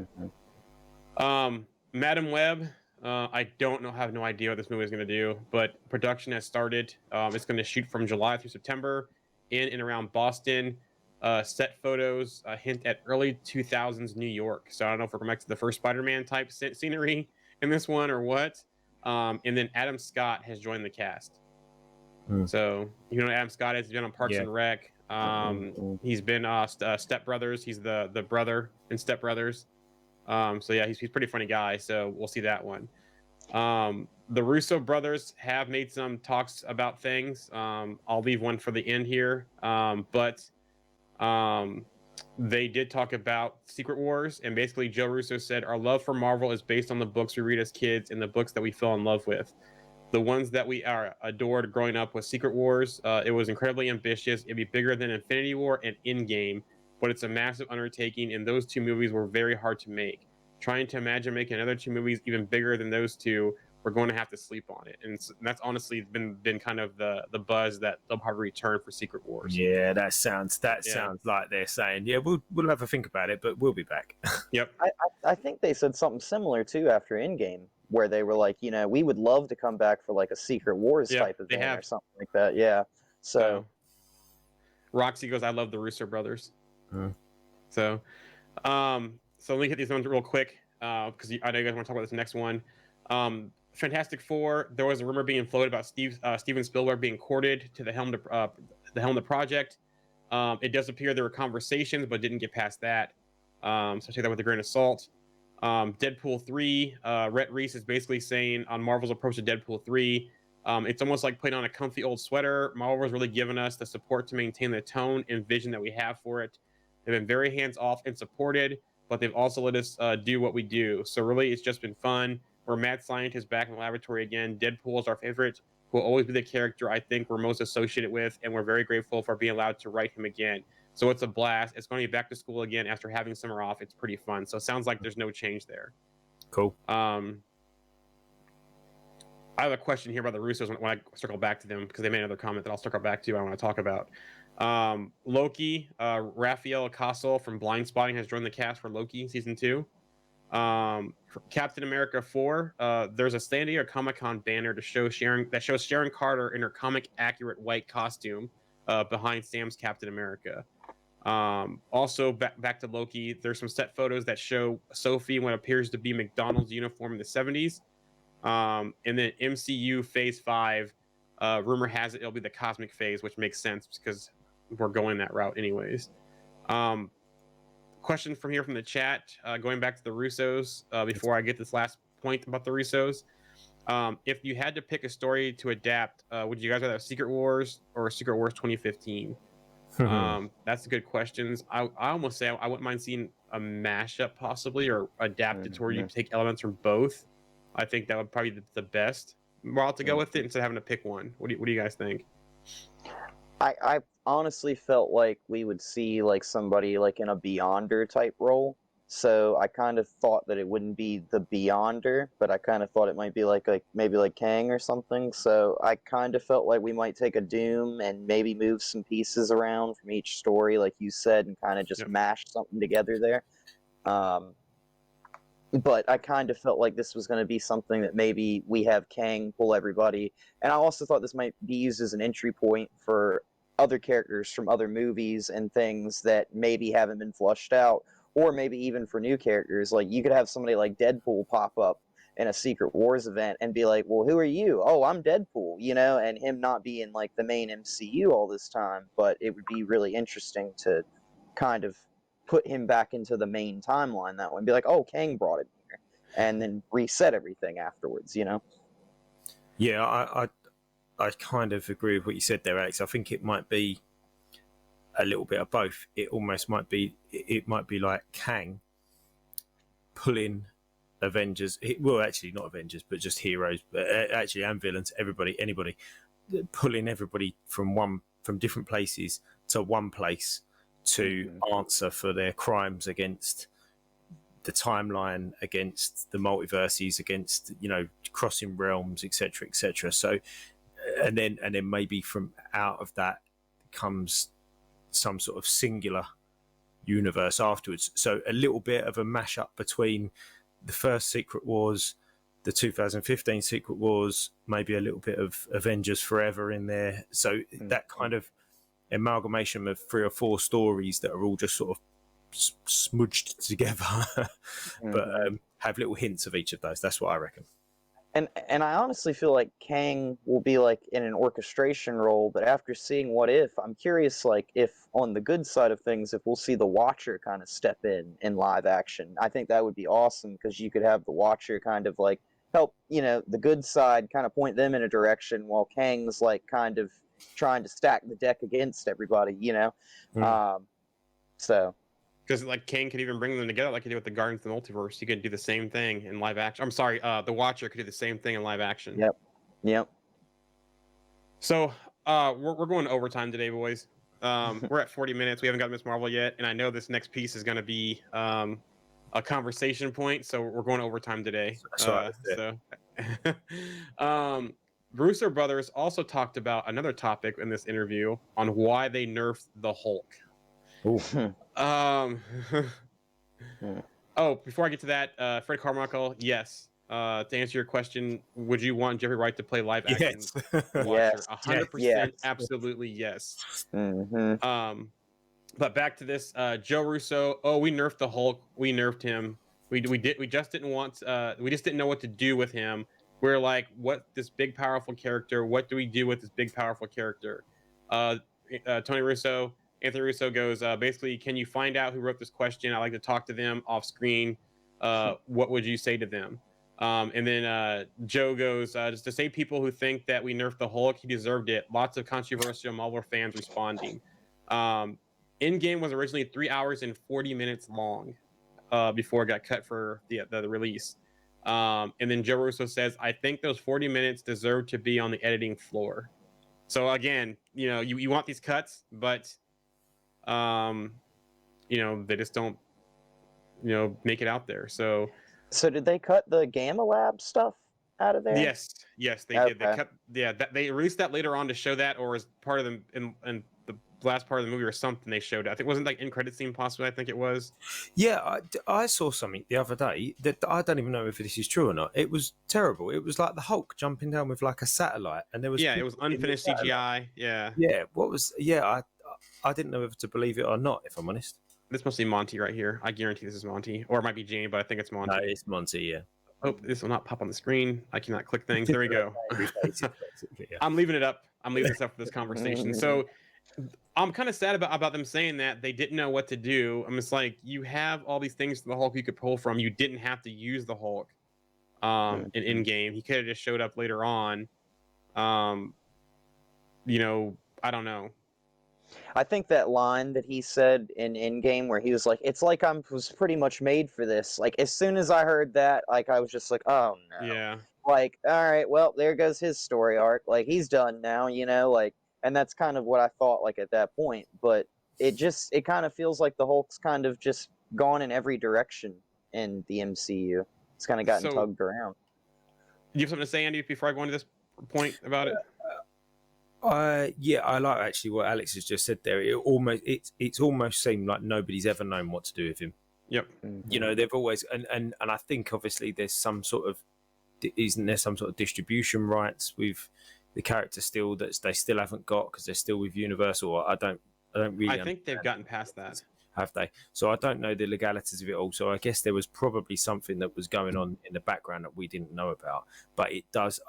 Madam Web, I have no idea what this movie is going to do, but production has started. It's going to shoot from July through September in and around Boston. Set photos hint at early 2000s New York. So I don't know if we're going back to the first Spider-Man type scenery in this one or what. And then Adam Scott has joined the cast. Hmm. So you know who Adam Scott is. He's been on Parks Yeah. and Rec. He's been Step Brothers. He's the brother in Step Brothers. So yeah, he's a pretty funny guy. So we'll see that one. The Russo brothers have made some talks about things. I'll leave one for the end here. But they did talk about Secret Wars, and basically Joe Russo said our love for Marvel is based on the books we read as kids and the books that we fell in love with. The ones that we are adored growing up with Secret Wars. It was incredibly ambitious. It'd be bigger than Infinity War and Endgame, but it's a massive undertaking, and those two movies were very hard to make. Trying to imagine making another two movies even bigger than those two, we're going to have to sleep on it. And that's honestly been kind of the buzz that they'll probably return for Secret Wars. Yeah, that sounds like they're saying, yeah, we'll have a think about it, but we'll be back. Yep. I think they said something similar too after Endgame, where they were like, we would love to come back for like a Secret Wars type event or something like that. Yeah. So Roxy goes, I love the Russo brothers. Hmm. So let me hit these ones real quick because I know you guys want to talk about this next one. Fantastic Four. There was a rumor being floated about Steven Spielberg being courted to the helm of the project. It does appear there were conversations, but didn't get past that. So take that with a grain of salt. Deadpool 3. Rhett Reese is basically saying on Marvel's approach to Deadpool 3, it's almost like putting on a comfy old sweater. Marvel's really given us the support to maintain the tone and vision that we have for it. They've been very hands-off and supported, but they've also let us do what we do. So really, it's just been fun. We're mad scientists back in the laboratory again. Deadpool is our favorite. Will always be the character I think we're most associated with, and we're very grateful for being allowed to write him again. So it's a blast. It's going to be back to school again after having summer off. It's pretty fun. So it sounds like there's no change there. Cool. I have a question here about the Russos when I circle back to them because they made another comment that I'll circle back to. I want to talk about Loki. Raphael Castle from Blind Spotting has joined the cast for Loki season 2. Captain America 4. There's a San Diego Comic-Con banner to show shows Sharon Carter in her comic accurate white costume behind Sam's Captain America. Also back to Loki, there's some set photos that show Sophie in what appears to be McDonald's uniform in the 70s. And then MCU Phase 5, rumor has it it'll be the cosmic phase, which makes sense because we're going that route anyways. Question from the chat, going back to the Russos, before I get this last point about the Russos. If you had to pick a story to adapt, would you guys rather have Secret Wars or Secret Wars 2015? That's a good question. I almost say I wouldn't mind seeing a mashup possibly, or adapted to where you take elements from both. I think that would probably be the best route to go with it instead of having to pick one. What do you guys think? I honestly felt like we would see like somebody like in a Beyonder type role. So I kind of thought that it wouldn't be the Beyonder, but I kind of thought it might be like maybe like Kang or something. So I kind of felt like we might take a Doom and maybe move some pieces around from each story, like you said, and kind of just mash something together there. But I kind of felt like this was going to be something that maybe we have Kang pull everybody. And I also thought this might be used as an entry point for other characters from other movies and things that maybe haven't been flushed out. Or maybe even for new characters. Like, you could have somebody like Deadpool pop up in a Secret Wars event and be like, well, who are you? Oh, I'm Deadpool, and him not being like the main MCU all this time. But it would be really interesting to kind of put him back into the main timeline that way and be like, oh, Kang brought it here, and then reset everything afterwards, Yeah, I kind of agree with what you said there, Alex. I think it might be a little bit of both. It almost might be like Kang pulling Avengers, well, actually not Avengers, but just heroes, but actually and villains, anybody, pulling everybody from different places to one place to answer for their crimes against the timeline, against the multiverses, against crossing realms, etc. So and then maybe from out of that comes some sort of singular universe afterwards. So a little bit of a mashup between the first Secret Wars, the 2015 Secret Wars, maybe a little bit of Avengers Forever in there. So that kind of amalgamation of 3 or 4 stories that are all just sort of smudged together, but have little hints of each of those. That's what I reckon. And I honestly feel like Kang will be like in an orchestration role, but after seeing What If, I'm curious like if on the good side of things, if we'll see the Watcher kind of step in live action. I think that would be awesome because you could have the Watcher kind of like help, the good side kind of point them in a direction while Kang's like kind of trying to stack the deck against everybody. So Because like Kang could even bring them together like he did with the Guardians of the Multiverse. He could do the same thing in live action. I'm sorry, the Watcher could do the same thing in live action. yep. So we're going to overtime today, boys. We're at 40 minutes. We haven't got Miss Marvel yet, and I know this next piece is going to be a conversation point. So we're going to overtime today. Brewster Brothers also talked about another topic in this interview on why they nerfed the Hulk. Before I get to that, Fred Carmichael, yes. To answer your question, would you want Jeffrey Wright to play live action Watcher? 100%, absolutely yes. But back to this, Joe Russo. Oh, we nerfed the Hulk. We nerfed him. We just didn't want. We just didn't know what to do with him. We're like, what this big powerful character? What do we do with this big powerful character? Anthony Russo goes, basically, can you find out who wrote this question? I like to talk to them off screen. What would you say to them? And then Joe goes, just to say people who think that we nerfed the Hulk, he deserved it. Lots of controversial Marvel fans responding. Endgame was originally 3 hours and 40 minutes long before it got cut for the release. And then Joe Russo says, I think those 40 minutes deserve to be on the editing floor. So again, you want these cuts, but they just don't, make it out there. So did they cut the Gamma Lab stuff out of there? Yes, they did. They cut, they released that later on to show that, or as part of them in the last part of the movie or something. They showed it. I think it wasn't like in credit scene possibly. I think it was. Yeah, I saw something the other day that I don't even know if this is true or not. It was terrible. It was like the Hulk jumping down with like a satellite, and there was it was unfinished CGI. Yeah. What was? Yeah, I didn't know whether to believe it or not. If I'm honest. This must be Monty right here. I guarantee this is Monty, or it might be Jamie, but I think it's Monty. No, it's Monty. Yeah. Oh, this will not pop on the screen. I cannot click things. There we go. I'm leaving it up. I'm leaving this up for this conversation. So I'm kind of sad about them saying that they didn't know what to do. I'm just like, you have all these things for the Hulk you could pull from. You didn't have to use the Hulk in Endgame. He could have just showed up later on. I don't know. I think that line that he said in Endgame where he was like, it's like I was pretty much made for this. Like, as soon as I heard that, like, I was just like, oh, no. Yeah. Like, all right, well, there goes his story arc. Like, he's done now, like, and that's kind of what I thought, like, at that point. But it kind of feels like the Hulk's kind of just gone in every direction in the MCU. It's kind of gotten tugged around. Do you have something to say, Andy, before I go into this point about it? Yeah, I like actually what Alex has just said there. It's almost seemed like nobody's ever known what to do with him. Yep. They've always and I think obviously there's some sort of distribution rights with the character still that they still haven't got because they're still with Universal. I don't really. I think they've gotten past that. Have they? So I don't know the legalities of it all. So I guess there was probably something that was going on in the background that we didn't know about. But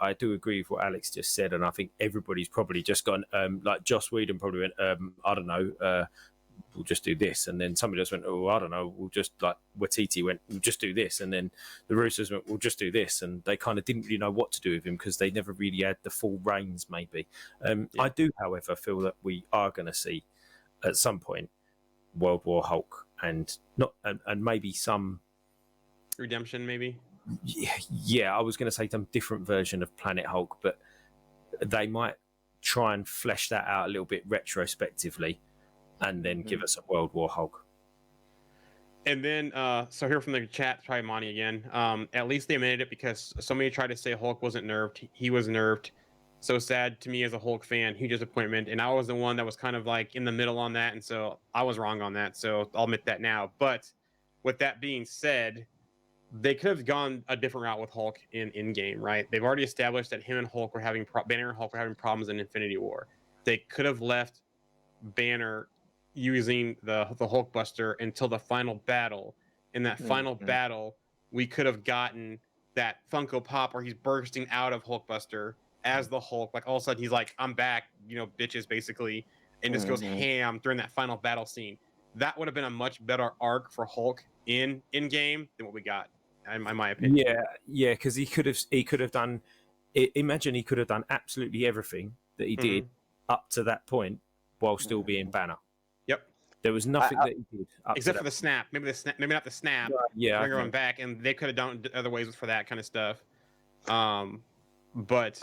I do agree with what Alex just said, and I think everybody's probably just gone like Joss Whedon probably went, I don't know, we'll just do this, and then somebody else went, oh, I don't know, we'll just like Watiti went, we'll just do this, and then the Russos went, we'll just do this, and they kind of didn't really know what to do with him because they never really had the full reins. Maybe I do, however, feel that we are going to see at some point World War Hulk and maybe some redemption, maybe. Yeah, I was going to say some different version of Planet Hulk, but they might try and flesh that out a little bit retrospectively, and then give us a World War Hulk. And then, so here from the chat, probably Monty again. At least they admitted it because somebody tried to say Hulk wasn't nerfed. He was nerfed. So sad to me as a Hulk fan, huge disappointment. And I was the one that was kind of like in the middle on that. And so I was wrong on that. So I'll admit that now. But with that being said, they could have gone a different route with Hulk in Endgame, right? They've already established that him and Hulk were having Banner and Hulk were having problems in Infinity War. They could have left Banner using the Hulkbuster until the final battle. In that final battle, we could have gotten that Funko Pop where he's bursting out of Hulkbuster as the Hulk. Like all of a sudden he's like, I'm back, bitches, basically, and just goes ham during that final battle scene. That would have been a much better arc for Hulk in game than what we got, in my opinion. Yeah, because he could have done. Imagine he could have done absolutely everything that he did up to that point while still being Banner. Yep. There was nothing that he did except for the snap. Maybe not the snap. Yeah, bring everyone back, and they could have done other ways for that kind of stuff. But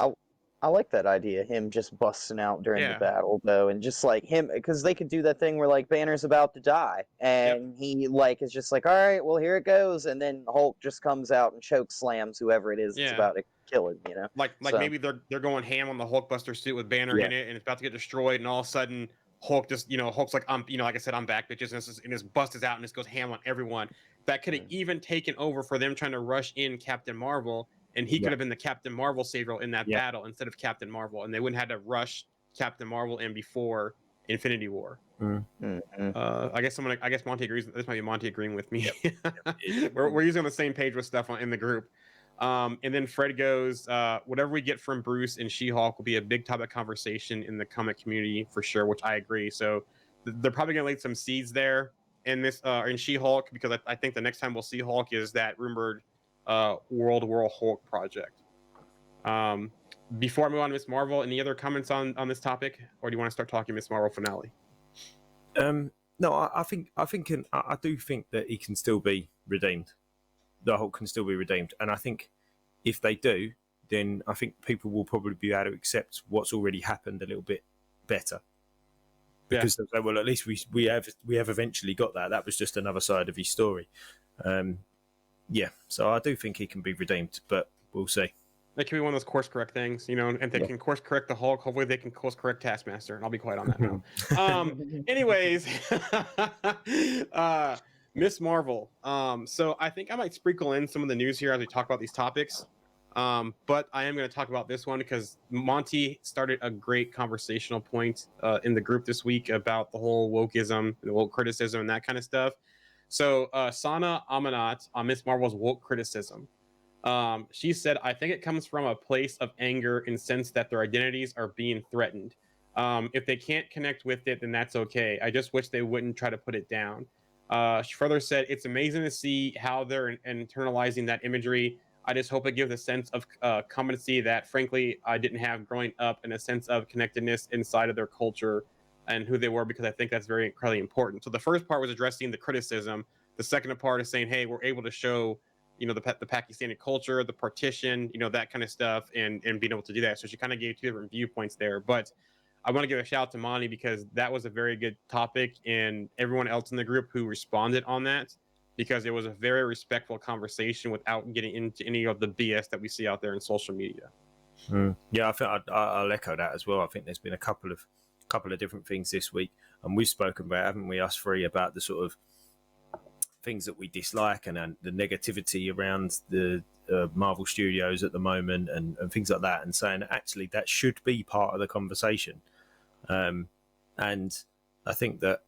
I like that idea, him just busting out during the battle, though, and just like him, because they could do that thing where like Banner's about to die, and he like is just like, all right, well here it goes, and then Hulk just comes out and choke slams whoever it is that's about to kill him, Like so. Maybe they're going ham on the Hulkbuster suit with Banner in it, and it's about to get destroyed, and all of a sudden Hulk just, Hulk's like, like I said, I'm back, bitches, and just busts out and just goes ham on everyone. That could have even taken over for them trying to rush in Captain Marvel. And he could have been the Captain Marvel savior in that battle instead of Captain Marvel, and they wouldn't have had to rush Captain Marvel in before Infinity War. I guess Monty agrees. This might be Monty agreeing with me. We're using on the same page with stuff in the group. And then Fred goes, whatever we get from Bruce and She-Hulk will be a big topic conversation in the comic community for sure, which I agree. So they're probably going to lay some seeds there in this in She-Hulk, because I think the next time we'll see Hulk is that rumored World War Hulk project. Before I move on to Miss Marvel, any other comments on this topic, or do you want to start talking Miss Marvel finale? No, I do think that he can still be redeemed. The Hulk can still be redeemed, and I think if they do, then I think people will probably be able to accept what's already happened a little bit better. Because they'll say, well, at least we have eventually got that. That was just another side of his story. So I do think he can be redeemed, but we'll see. That could be one of those course correct things, and they can course correct the Hulk. Hopefully they can course correct Taskmaster, and I'll be quiet on that now. Anyways, Miss Marvel. So I think I might sprinkle in some of the news here as we talk about these topics. But I am going to talk about this one because Monty started a great conversational point in the group this week about the whole wokeism, the woke criticism, and that kind of stuff. So Sana Amanat on Miss Marvel's woke criticism. She said, I think it comes from a place of anger in sense that their identities are being threatened. If they can't connect with it, then that's okay. I just wish they wouldn't try to put it down. She further said, it's amazing to see how they're internalizing that imagery. I just hope it gives a sense of competency that, frankly, I didn't have growing up, and a sense of connectedness inside of their culture and who they were, because I think that's very incredibly important. So the first part was addressing the criticism. The second part is saying, hey, we're able to show, the Pakistani culture, the partition, that kind of stuff, and being able to do that. So she kind of gave two different viewpoints there. But I want to give a shout out to Monty, because that was a very good topic, and everyone else in the group who responded on that, because it was a very respectful conversation without getting into any of the BS that we see out there in social media. Yeah, I think I'll echo that as well. I think there's been a couple of different things this week, and we've spoken about, haven't we, us three, about the sort of things that we dislike and the negativity around the Marvel Studios at the moment, and things like that, and saying actually that should be part of the conversation. And I think that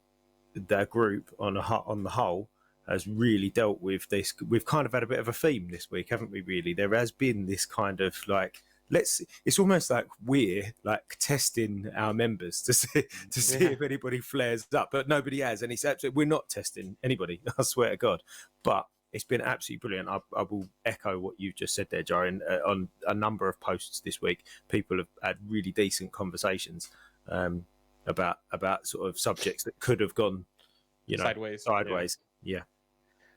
their group on the whole has really dealt with this. We've kind of had a bit of a theme this week, haven't we? Really, there has been this kind of like, it's almost like we're like testing our members to see if anybody flares up, but nobody has, and it's absolutely, we're not testing anybody, I swear to God. But it's been absolutely brilliant. I will echo what you just said there, Jaren. On a number of posts this week, people have had really decent conversations about sort of subjects that could have gone, sideways. Yeah.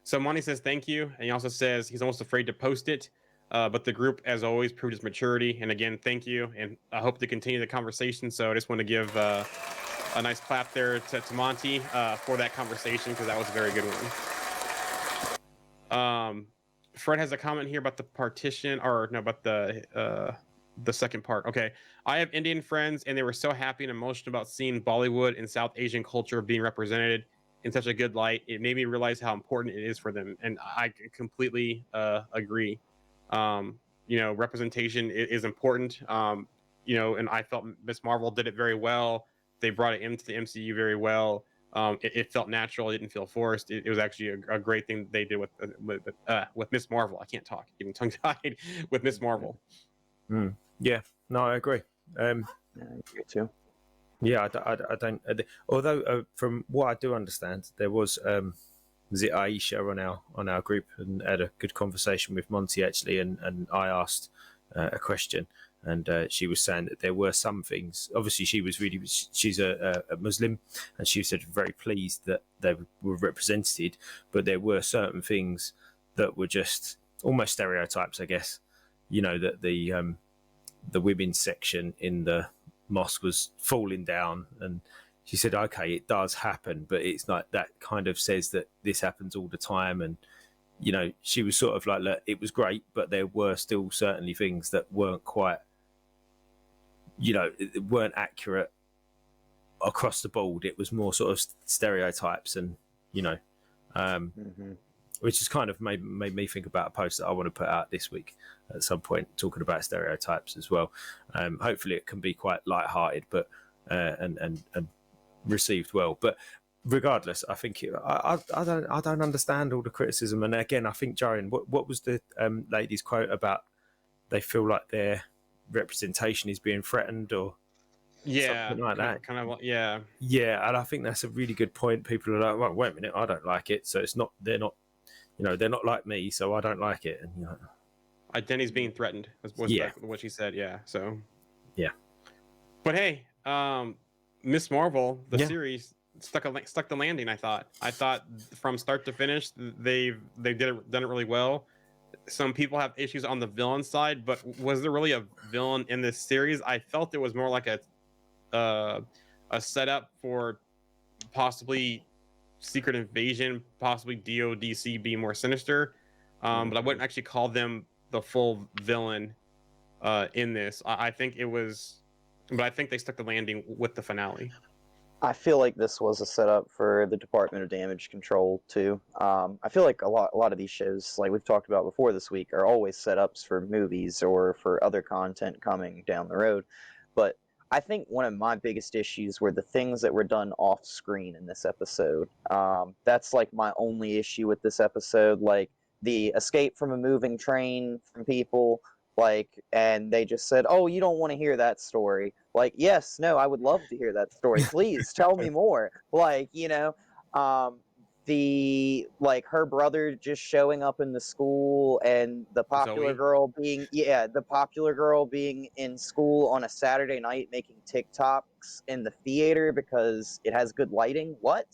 So Monty says thank you, and he also says he's almost afraid to post it. But the group, as always, proved its maturity. And again, thank you. And I hope to continue the conversation. So I just want to give a nice clap there to Monty for that conversation, because that was a very good one. Fred has a comment here about the partition, about the second part. Okay. I have Indian friends, and they were so happy and emotional about seeing Bollywood and South Asian culture being represented in such a good light. It made me realize how important it is for them. And I completely agree. Representation is important. And I felt Miss Marvel did it very well. They brought it into the MCU very well. It felt natural. It didn't feel forced. It was actually a great thing that they did with Miss Marvel. I can't talk, getting tongue tied with Miss Marvel. Yeah, no, I agree. Yeah, you too. Yeah, I don't. Although from what I do understand, there was it Aisha on our group and had a good conversation with Monty actually, and I asked a question, and she was saying that there were some things. Obviously, she's a Muslim, and she said very pleased that they were represented, but there were certain things that were just almost stereotypes, I guess. You know, that the women's section in the mosque was falling down, and she said, okay, it does happen, but it's like that kind of says that this happens all the time. And you know, she was sort of like, look, it was great, but there were still certainly things that weren't quite, you know, weren't accurate across the board. It was more sort of stereotypes, and you know, which has kind of made me think about a post that I want to put out this week at some point, talking about stereotypes as well. Hopefully, it can be quite light-hearted, but and received well. But regardless, I think I don't understand all the criticism. And again, I think Jarian, what was the lady's quote about? They feel like their representation is being threatened, or something like that. Kind of, yeah. Yeah, and I think that's a really good point. People are like, well, wait a minute, I don't like it, so it's not. They're not. You know, they're not like me, so I don't like it. And you know, Identity's being threatened. Was what she said. Yeah. So. Yeah. But hey, Miss Marvel, the series stuck the landing. I thought from start to finish, they've done it really well. Some people have issues on the villain side, but was there really a villain in this series? I felt it was more like a setup for possibly Secret Invasion, possibly DODC being more sinister, but I wouldn't actually call them the full villain in this. I think it was. But I think they stuck the landing with the finale. I feel like this was a setup for the Department of Damage Control too. I feel like a lot of these shows, like we've talked about before this week, are always setups for movies or for other content coming down the road. But I think one of my biggest issues were the things that were done off screen in this episode. That's like my only issue with this episode, like the escape from a moving train from people. And they just said, oh, you don't want to hear that story. Like, yes, no, I would love to hear that story. Please tell me more. Her brother just showing up in the school, and the popular girl being in school on a Saturday night making TikToks in the theater because it has good lighting. What?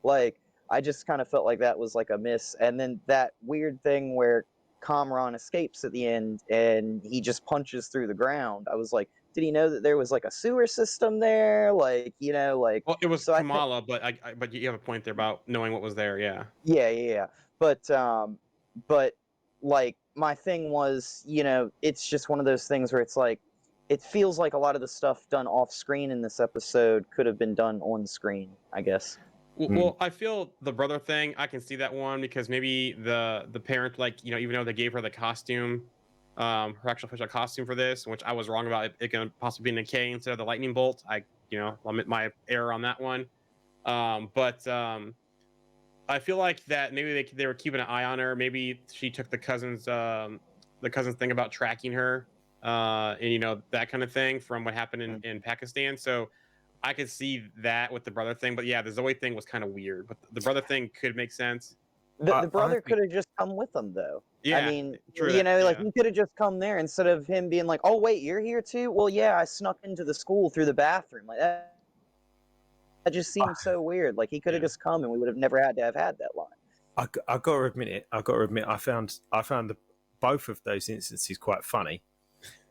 I just kind of felt like that was like a miss. And then that weird thing where Kamran escapes at the end and he just punches through the ground. I was like, did he know that there was like a sewer system there? Well, it was Kamala, but you have a point there about knowing what was there. Yeah. Yeah. But like my thing was, it's just one of those things where it's like, it feels like a lot of the stuff done off screen in this episode could have been done on screen, I guess. Well, I feel the brother thing, I can see that one because maybe the parent, even though they gave her the costume, her actual official costume for this, which I was wrong about, it can possibly be Nikkei instead of the lightning bolt. I'll admit my error on that one. But I feel like that maybe they were keeping an eye on her. Maybe she took the cousin's thing about tracking her, and that kind of thing from what happened in Pakistan. So I could see that with the brother thing, but yeah, the Zoe thing was kind of weird. But the brother thing could make sense. The brother could have just come with them, though. Yeah, I mean, true he could have just come there instead of him being like, "Oh wait, you're here too." Well, yeah, I snuck into the school through the bathroom. Like that just seems so weird. Like he could have just come, and we would have never had to have had that line. I got to admit, I found both of those instances quite funny.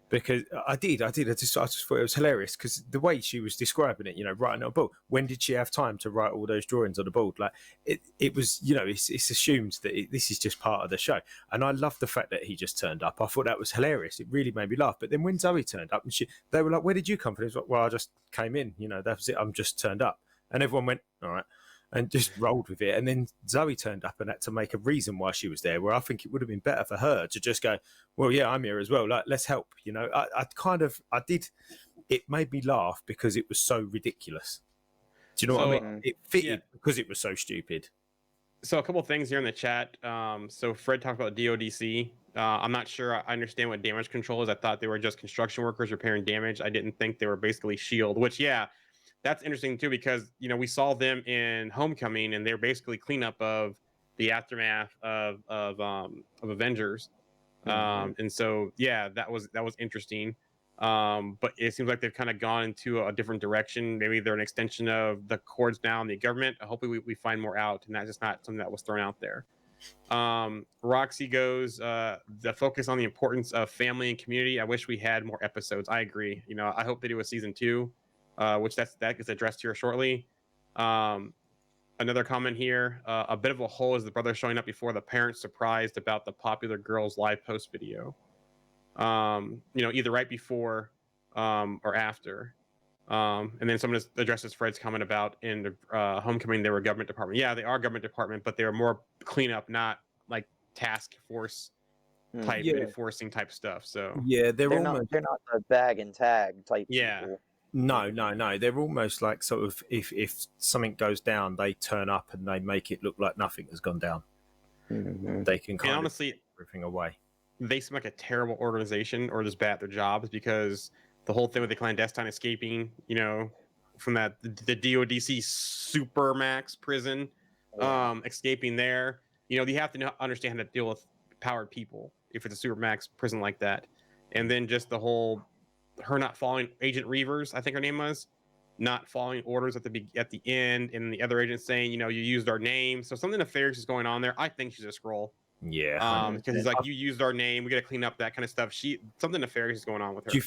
Because I just thought it was hilarious because the way she was describing it, writing on a board. When did she have time to write all those drawings on the board? Like it was, it's assumed that this is just part of the show. And I love the fact that he just turned up. I thought that was hilarious. It really made me laugh. But then when Zoe turned up and they were like, "Where did you come from?" He was like, "Well, I just came in. That was it. I'm just turned up." And everyone went, "All right," and just rolled with it. And then Zoe turned up and had to make a reason why she was there, where I think it would have been better for her to just go, "Well, yeah, I'm here as well. Like, let's help." I did. It made me laugh because it was so ridiculous. Do you know what I So, mean? It fitted yeah. because it was so stupid. So a couple of things here in the chat. So Fred talked about DODC. I'm not sure I understand what damage control is. I thought they were just construction workers repairing damage. I didn't think they were basically shield. Which, yeah, that's interesting too because we saw them in Homecoming and they're basically cleanup of the aftermath of Avengers. And so yeah, that was interesting. But it seems like they've kind of gone into a different direction. Maybe they're an extension of the cords now in the government. Hopefully we find more out, and that's just not something that was thrown out there. Roxy goes, the focus on the importance of family and community. I wish we had more episodes. I agree. I hope they do a season 2, which that gets addressed here shortly. Another comment here, a bit of a hole is the brother showing up before the parents surprised about the popular girls live post video. Either right before or after. And then someone addresses Fred's comment about in the Homecoming they were government department. Yeah, they are government department, but they were more cleanup, not like task force type enforcing type stuff. So Yeah, they're not the bag and tag type people. No. They're almost like sort of if something goes down, they turn up and they make it look like nothing has gone down. They can kind honestly, of take everything away. They seem like a terrible organization or just bad at their jobs because the whole thing with the clandestine escaping, from the DODC Supermax prison, escaping there. You have to understand how to deal with powered people if it's a Supermax prison like that. And then just the whole her not following Agent Reavers, I think her name was, not following orders at the end, and the other agent saying, you used our name. So something nefarious is going on there. I think she's a Skrull. Yeah, because he's like, you used our name, we got to clean up that kind of stuff. Something nefarious is going on with her. Do you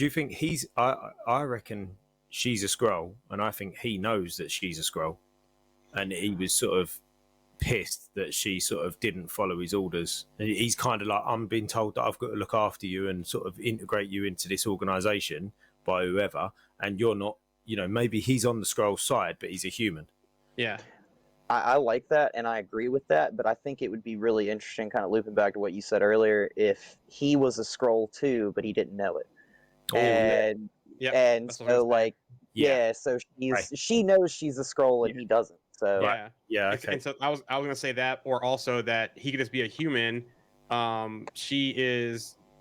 think he's? I reckon she's a Skrull, and I think he knows that she's a Skrull, and he was sort of pissed that she sort of didn't follow his orders. And he's kind of like, I'm being told that I've got to look after you and sort of integrate you into this organization by whoever, and you're not. Maybe he's on the Skrull side, but he's a human. Yeah. I like that, and I agree with that, but I think it would be really interesting, kind of looping back to what you said earlier, if he was a Skrull too, but he didn't know it. So she knows she's a Skrull and he doesn't. So okay. And so I was gonna say that, or also that he could just be a human. She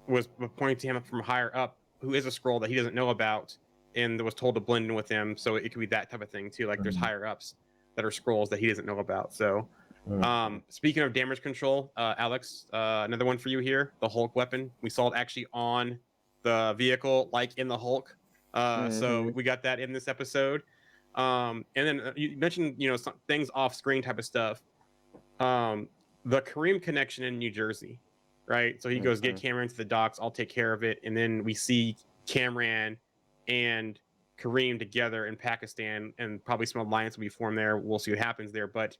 was pointing to him from higher up, who is a Skrull that he doesn't know about, and was told to blend in with him. So it could be that type of thing too. Like there's higher ups that are Skrulls that he doesn't know about. So, speaking of damage control, Alex, another one for you here: the Hulk weapon. We saw it actually on the vehicle, like in the Hulk. So we got that in this episode. And then you mentioned, some things off screen type of stuff. The Kareem connection in New Jersey, right? So he goes, get Cameron to the docks, I'll take care of it. And then we see Cameron and Kareem together in Pakistan, and probably some alliance will be formed there. We'll see what happens there. But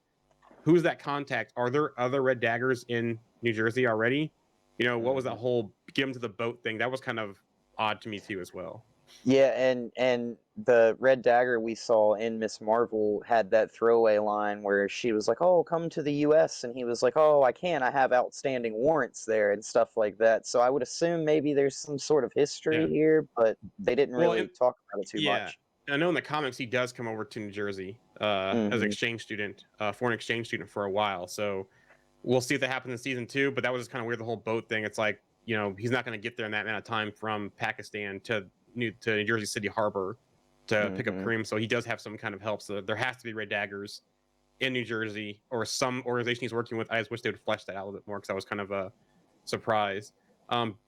who's that contact? Are there other Red Daggers in New Jersey already? What was that whole give them to the boat thing? That was kind of odd to me too as well. Yeah, and the Red Dagger we saw in Miss Marvel had that throwaway line where she was like, "Oh, come to the U.S.," and he was like, "Oh, I can't. I have outstanding warrants there," and stuff like that. So I would assume maybe there's some sort of history here, but they didn't really talk about it too much. I know in the comics he does come over to New Jersey as an exchange student, foreign exchange student for a while. So we'll see if that happens in season 2. But that was just kind of weird, the whole boat thing. It's like, he's not going to get there in that amount of time from Pakistan to New Jersey City Harbor to pick up Kareem. So he does have some kind of help. So there has to be Red Daggers in New Jersey or some organization he's working with. I just wish they would flesh that out a little bit more because I was kind of a surprise.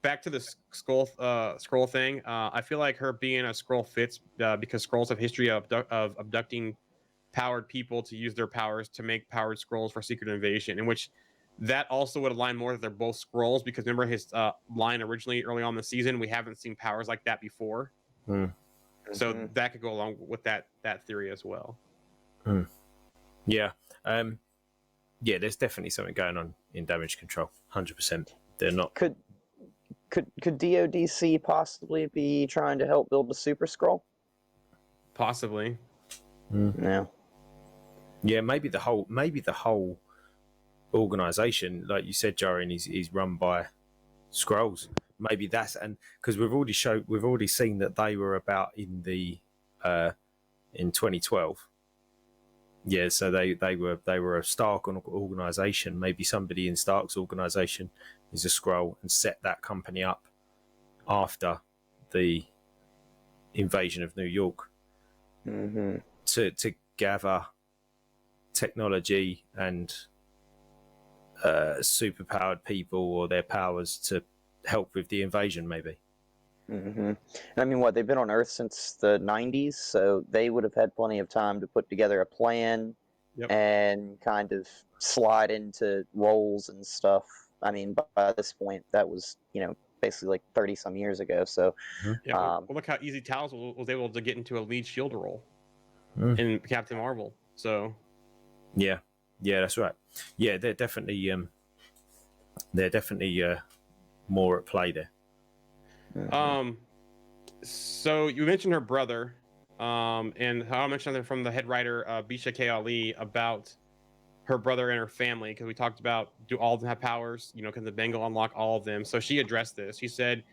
Back to the Skrull thing. I feel like her being a Skrull fits because Skrulls have history of abducting powered people to use their powers to make powered Skrulls for secret invasion, in which that also would align more that they're both Skrulls, because remember his line originally early on in the season, we haven't seen powers like that before. So that could go along with that theory as well. Yeah. There's definitely something going on in damage control. 100%. They're not. Could DODC possibly be trying to help build a Super Skrull? Possibly. No. Yeah, maybe the whole organization, like you said, Jarin, is run by Skrulls. Maybe that's, and because we've already seen that they were about in 2012, Yeah, so they were a Stark organization. Maybe somebody in Stark's organization is a Skrull and set that company up after the invasion of New York to gather technology and superpowered people or their powers to help with the invasion, maybe. I mean, what, they've been on Earth since the 90s, so they would have had plenty of time to put together a plan Yep. and kind of slide into roles and stuff. I mean, by this point, that was, basically like 30 some years ago. So, Yeah, well, look how easy Talos was able to get into a lead shield role in Captain Marvel. So Yeah, that's right. Yeah, they're definitely more at play there. So you mentioned her brother, and how I mentioned that from the head writer Bisha K. Ali about her brother and her family, because we talked about, do all of them have powers? Can the Bengal unlock all of them? So she addressed this. She said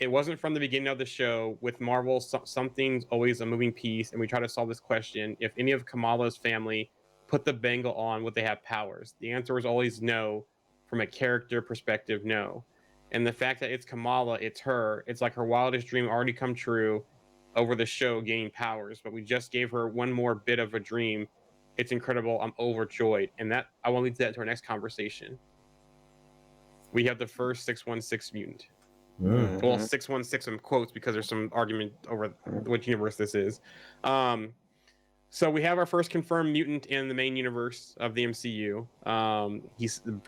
it wasn't from the beginning of the show. With Marvel, something's always a moving piece, and we try to solve this question. If any of Kamala's family put the Bengal on, would they have powers? The answer was always no. From a character perspective, no. And the fact that it's Kamala, it's her, it's like her wildest dream already come true over the show, gaining powers. But we just gave her one more bit of a dream. It's incredible. I'm overjoyed. And that, I want to lead that to our next conversation. We have the first 616 mutant. Well, 616 in quotes because there's some argument over which universe this is. So we have our first confirmed mutant in the main universe of the MCU.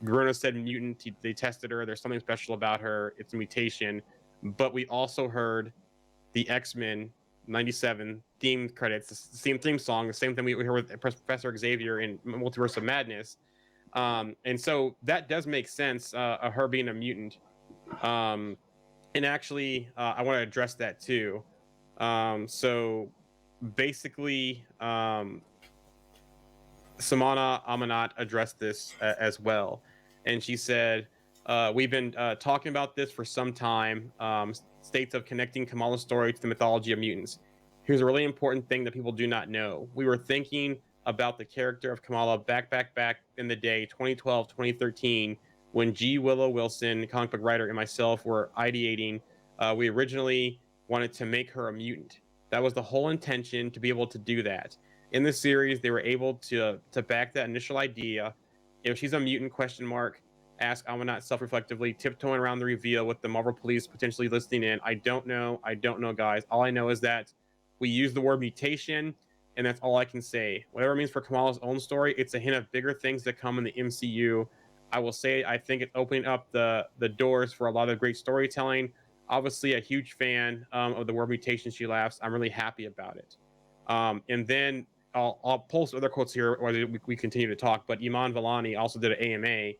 Bruno said mutant. They tested her. There's something special about her. It's a mutation. But we also heard the X-Men 97 theme credits, the same theme song, the same thing we heard with Professor Xavier in Multiverse of Madness. And so that does make sense, her being a mutant. And actually, I want to address that too. So basically, Samana Amanat addressed this as well. And she said, we've been talking about this for some time, states of connecting Kamala's story to the mythology of mutants. Here's a really important thing that people do not know. We were thinking about the character of Kamala back in the day, 2012, 2013, when G. Willow Wilson, comic book writer, and myself were ideating. We originally wanted to make her a mutant. That was the whole intention, to be able to do that. In the series, they were able to back that initial idea. If she's a mutant, ask Amanat self-reflectively, tiptoeing around the reveal with the Marvel police potentially listening in. I don't know, guys. All I know is that we use the word mutation, and that's all I can say. Whatever it means for Kamala's own story, it's a hint of bigger things that come in the MCU. I will say, I think it's opening up the doors for a lot of great storytelling. Obviously, a huge fan of the word mutation. She laughs. I'm really happy about it. And then I'll pull some other quotes here while we continue to talk. But Iman Vellani also did an AMA,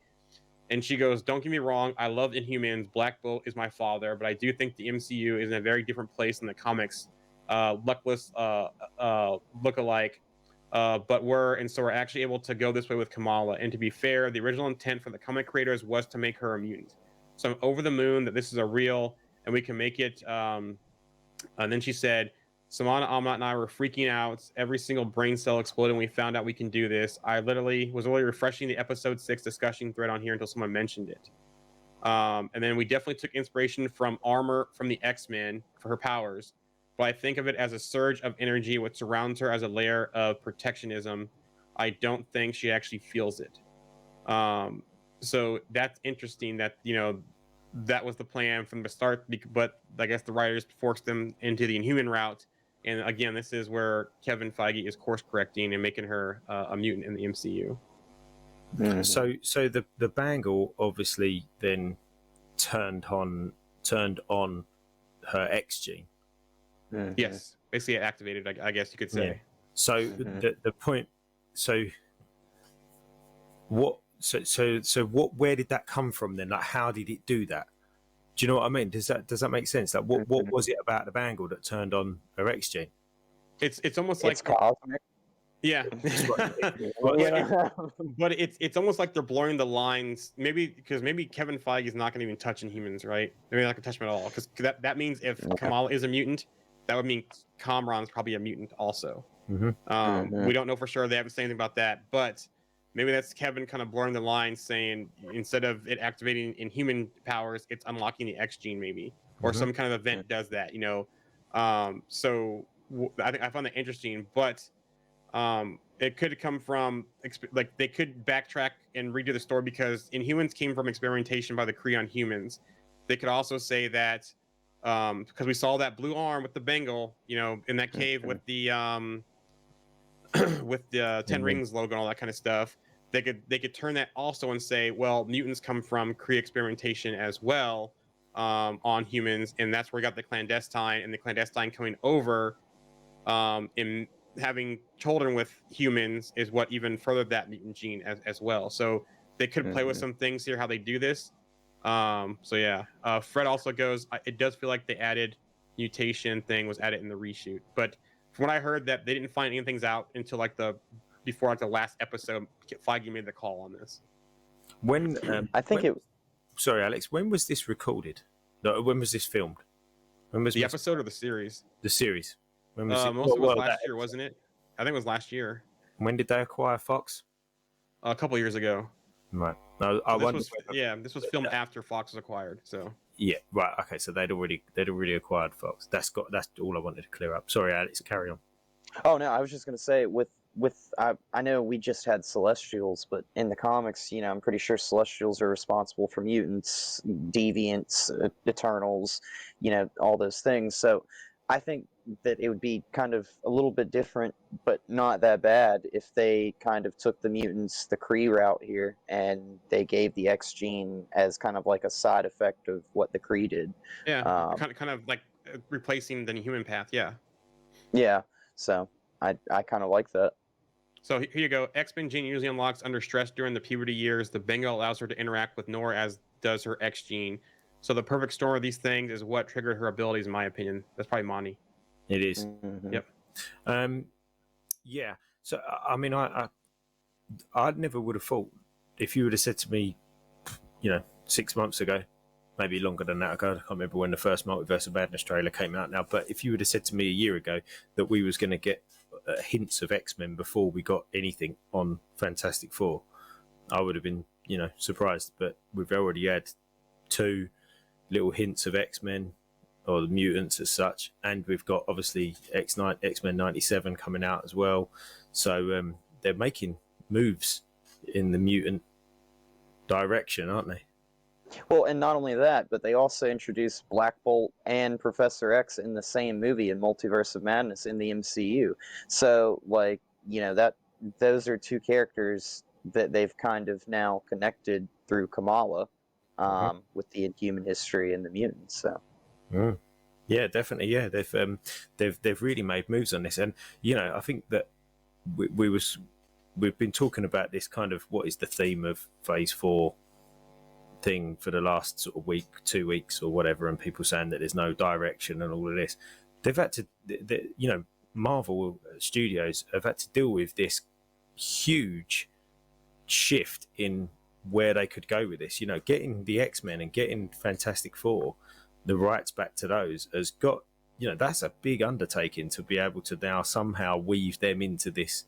and she goes, "Don't get me wrong. I love Inhumans. Black Bolt is my father, but I do think the MCU is in a very different place than the comics. Luckless look-alike. But we're actually able to go this way with Kamala. And to be fair, the original intent for the comic creators was to make her a mutant. So I'm over the moon that this is a real, and we can make it." And then she said, "Samana Amanat and I were freaking out. Every single brain cell exploded when we found out we can do this. I was really refreshing the episode 6 discussion thread on here until someone mentioned it." And then we definitely took inspiration from Armor from the X-Men for her powers. But I think of it as a surge of energy which surrounds her as a layer of protectionism. I don't think she actually feels it. So that's interesting that, that was the plan from the start, but I guess the writers forced them into the Inhuman route. And again, this is where Kevin Feige is course correcting and making her a mutant in the MCU. So the bangle obviously then turned on her X gene. Yes, basically activated, I guess you could say. Yeah. So the point. So what? So what? Where did that come from then? Like, how did it do that? Do you know what I mean? Does that make sense? Like, what was it about the bangle that turned on her X gene? It's almost like it's cosmic. Yeah. But it's almost like they're blurring the lines. Maybe Kevin Feige is not going to even touch Inhumans, right? Maybe not going to touch them at all, because that means if Kamala is a mutant, that would mean Kamran's probably a mutant also. We don't know for sure. They haven't said anything about that, but maybe that's Kevin kind of blurring the line, saying instead of it activating inhuman powers, it's unlocking the X gene, maybe, or some kind of event does that. I think I found that interesting, but it could come from like they could backtrack and redo the story because Inhumans came from experimentation by the Kree on humans. They could also say that because we saw that blue arm with the Bengal, in that cave with the with the 10 Rings logo and all that kind of stuff. They could turn that also and say, well, mutants come from Kree experimentation as well on humans, and that's where we got the clandestine, and the clandestine coming over in having children with humans is what even furthered that mutant gene as well. So they could play with some things here, how they do this. Fred also goes, it does feel like the added mutation thing was added in the reshoot. But from what I heard, that they didn't find anything out until before the last episode, Feige made the call on this. Sorry, Alex. When was this recorded? No, when was this filmed? When was the episode or the series? The series. When was most of it was last year, wasn't it? I think it was last year. When did they acquire Fox? A couple years ago. Right. This was filmed after Fox was acquired. So. Yeah. Right. Okay. So they'd already acquired Fox. That's all I wanted to clear up. Sorry, Alex. Carry on. Oh no, I was just gonna say I know we just had Celestials, but in the comics, I'm pretty sure Celestials are responsible for mutants, deviants, Eternals, all those things. So I think that it would be kind of a little bit different, but not that bad, if they kind of took the mutants the Kree route here, and they gave the X gene as kind of like a side effect of what the Kree did. Yeah, kind of like replacing the human path. Yeah. Yeah. So I kind of like that. So here you go. X-Men gene usually unlocks under stress during the puberty years. The Bengal allows her to interact with Nora, as does her X gene. So the perfect storm of these things is what triggered her abilities, in my opinion. That's probably Monty. It is. Yep. Yeah. So I mean, I never would have thought, if you would have said to me, 6 months ago, maybe longer than that ago, I can't remember when the first Multiverse of Madness trailer came out now, but if you would have said to me a year ago that we was going to get hints of X-Men before we got anything on Fantastic Four, I would have been, surprised. But we've already had 2 little hints of X-Men, or the mutants as such, and we've got obviously X-Men 97 coming out as well. So they're making moves in the mutant direction, aren't they? Well, and not only that, but they also introduced Black Bolt and Professor X in the same movie in Multiverse of Madness in the MCU. So, those are 2 characters that they've kind of now connected through Kamala with the Inhuman history and the mutants. So. Yeah, definitely. Yeah, they've really made moves on this, and I think that we've been talking about this kind of what is the theme of Phase 4 thing for the last sort of week, 2 weeks, or whatever, and people saying that there's no direction and all of this. They've had to, Marvel Studios have had to deal with this huge shift in where they could go with this. Getting the X-Men and getting Fantastic Four, the rights back to those, has got, that's a big undertaking to be able to now somehow weave them into this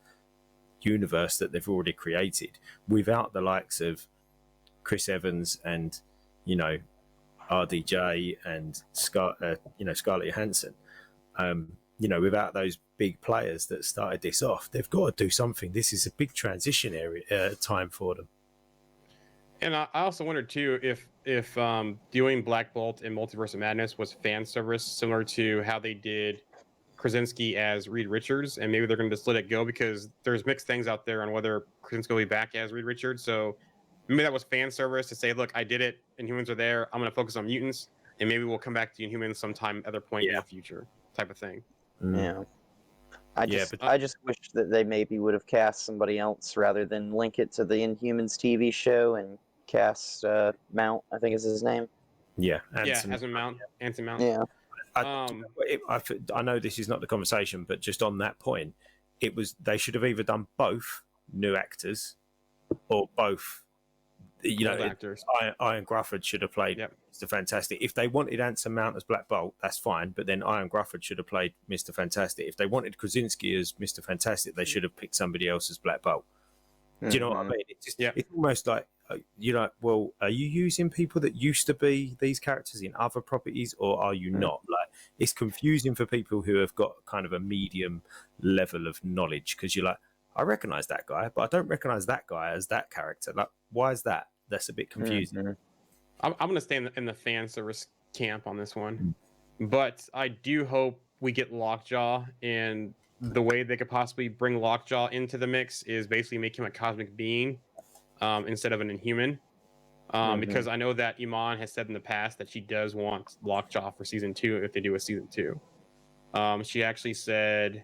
universe that they've already created without the likes of Chris Evans and, RDJ and Scarlett Johansson. Without those big players that started this off, they've got to do something. This is a big transition time for them. And I also wondered too if doing Black Bolt in Multiverse of Madness was fan service, similar to how they did Krasinski as Reed Richards, and maybe they're going to just let it go because there's mixed things out there on whether Krasinski will be back as Reed Richards. So maybe that was fan service to say, look, I did it, Inhumans are there. I'm going to focus on mutants, and maybe we'll come back to Inhumans sometime other point in the future, type of thing. Yeah. I just wish that they maybe would have cast somebody else rather than link it to the Inhumans TV show and cast Mount, I think is his name. Yeah. Anson Mount. Yeah. I know this is not the conversation, but just on that point, they should have either done both new actors or both Old actors. Ian Grufford should have played Mr. Fantastic. If they wanted Anson Mount as Black Bolt, that's fine. But then Ian Grufford should have played Mr. Fantastic. If they wanted Krasinski as Mr. Fantastic, they should have picked somebody else as Black Bolt. Do you know what I mean? It's just, it's almost like, you're like, well, are you using people that used to be these characters in other properties, or are you not? Like, it's confusing for people who have got kind of a medium level of knowledge, because you're like, I recognize that guy, but I don't recognize that guy as that character. Like, why is that? That's a bit confusing. I'm going to stay in the fan service camp on this one, but I do hope we get Lockjaw, and the way they could possibly bring Lockjaw into the mix is basically make him a cosmic being instead of an inhuman. Because I know that Iman has said in the past that she does want Lockjaw for season 2 if they do a season 2. She actually said,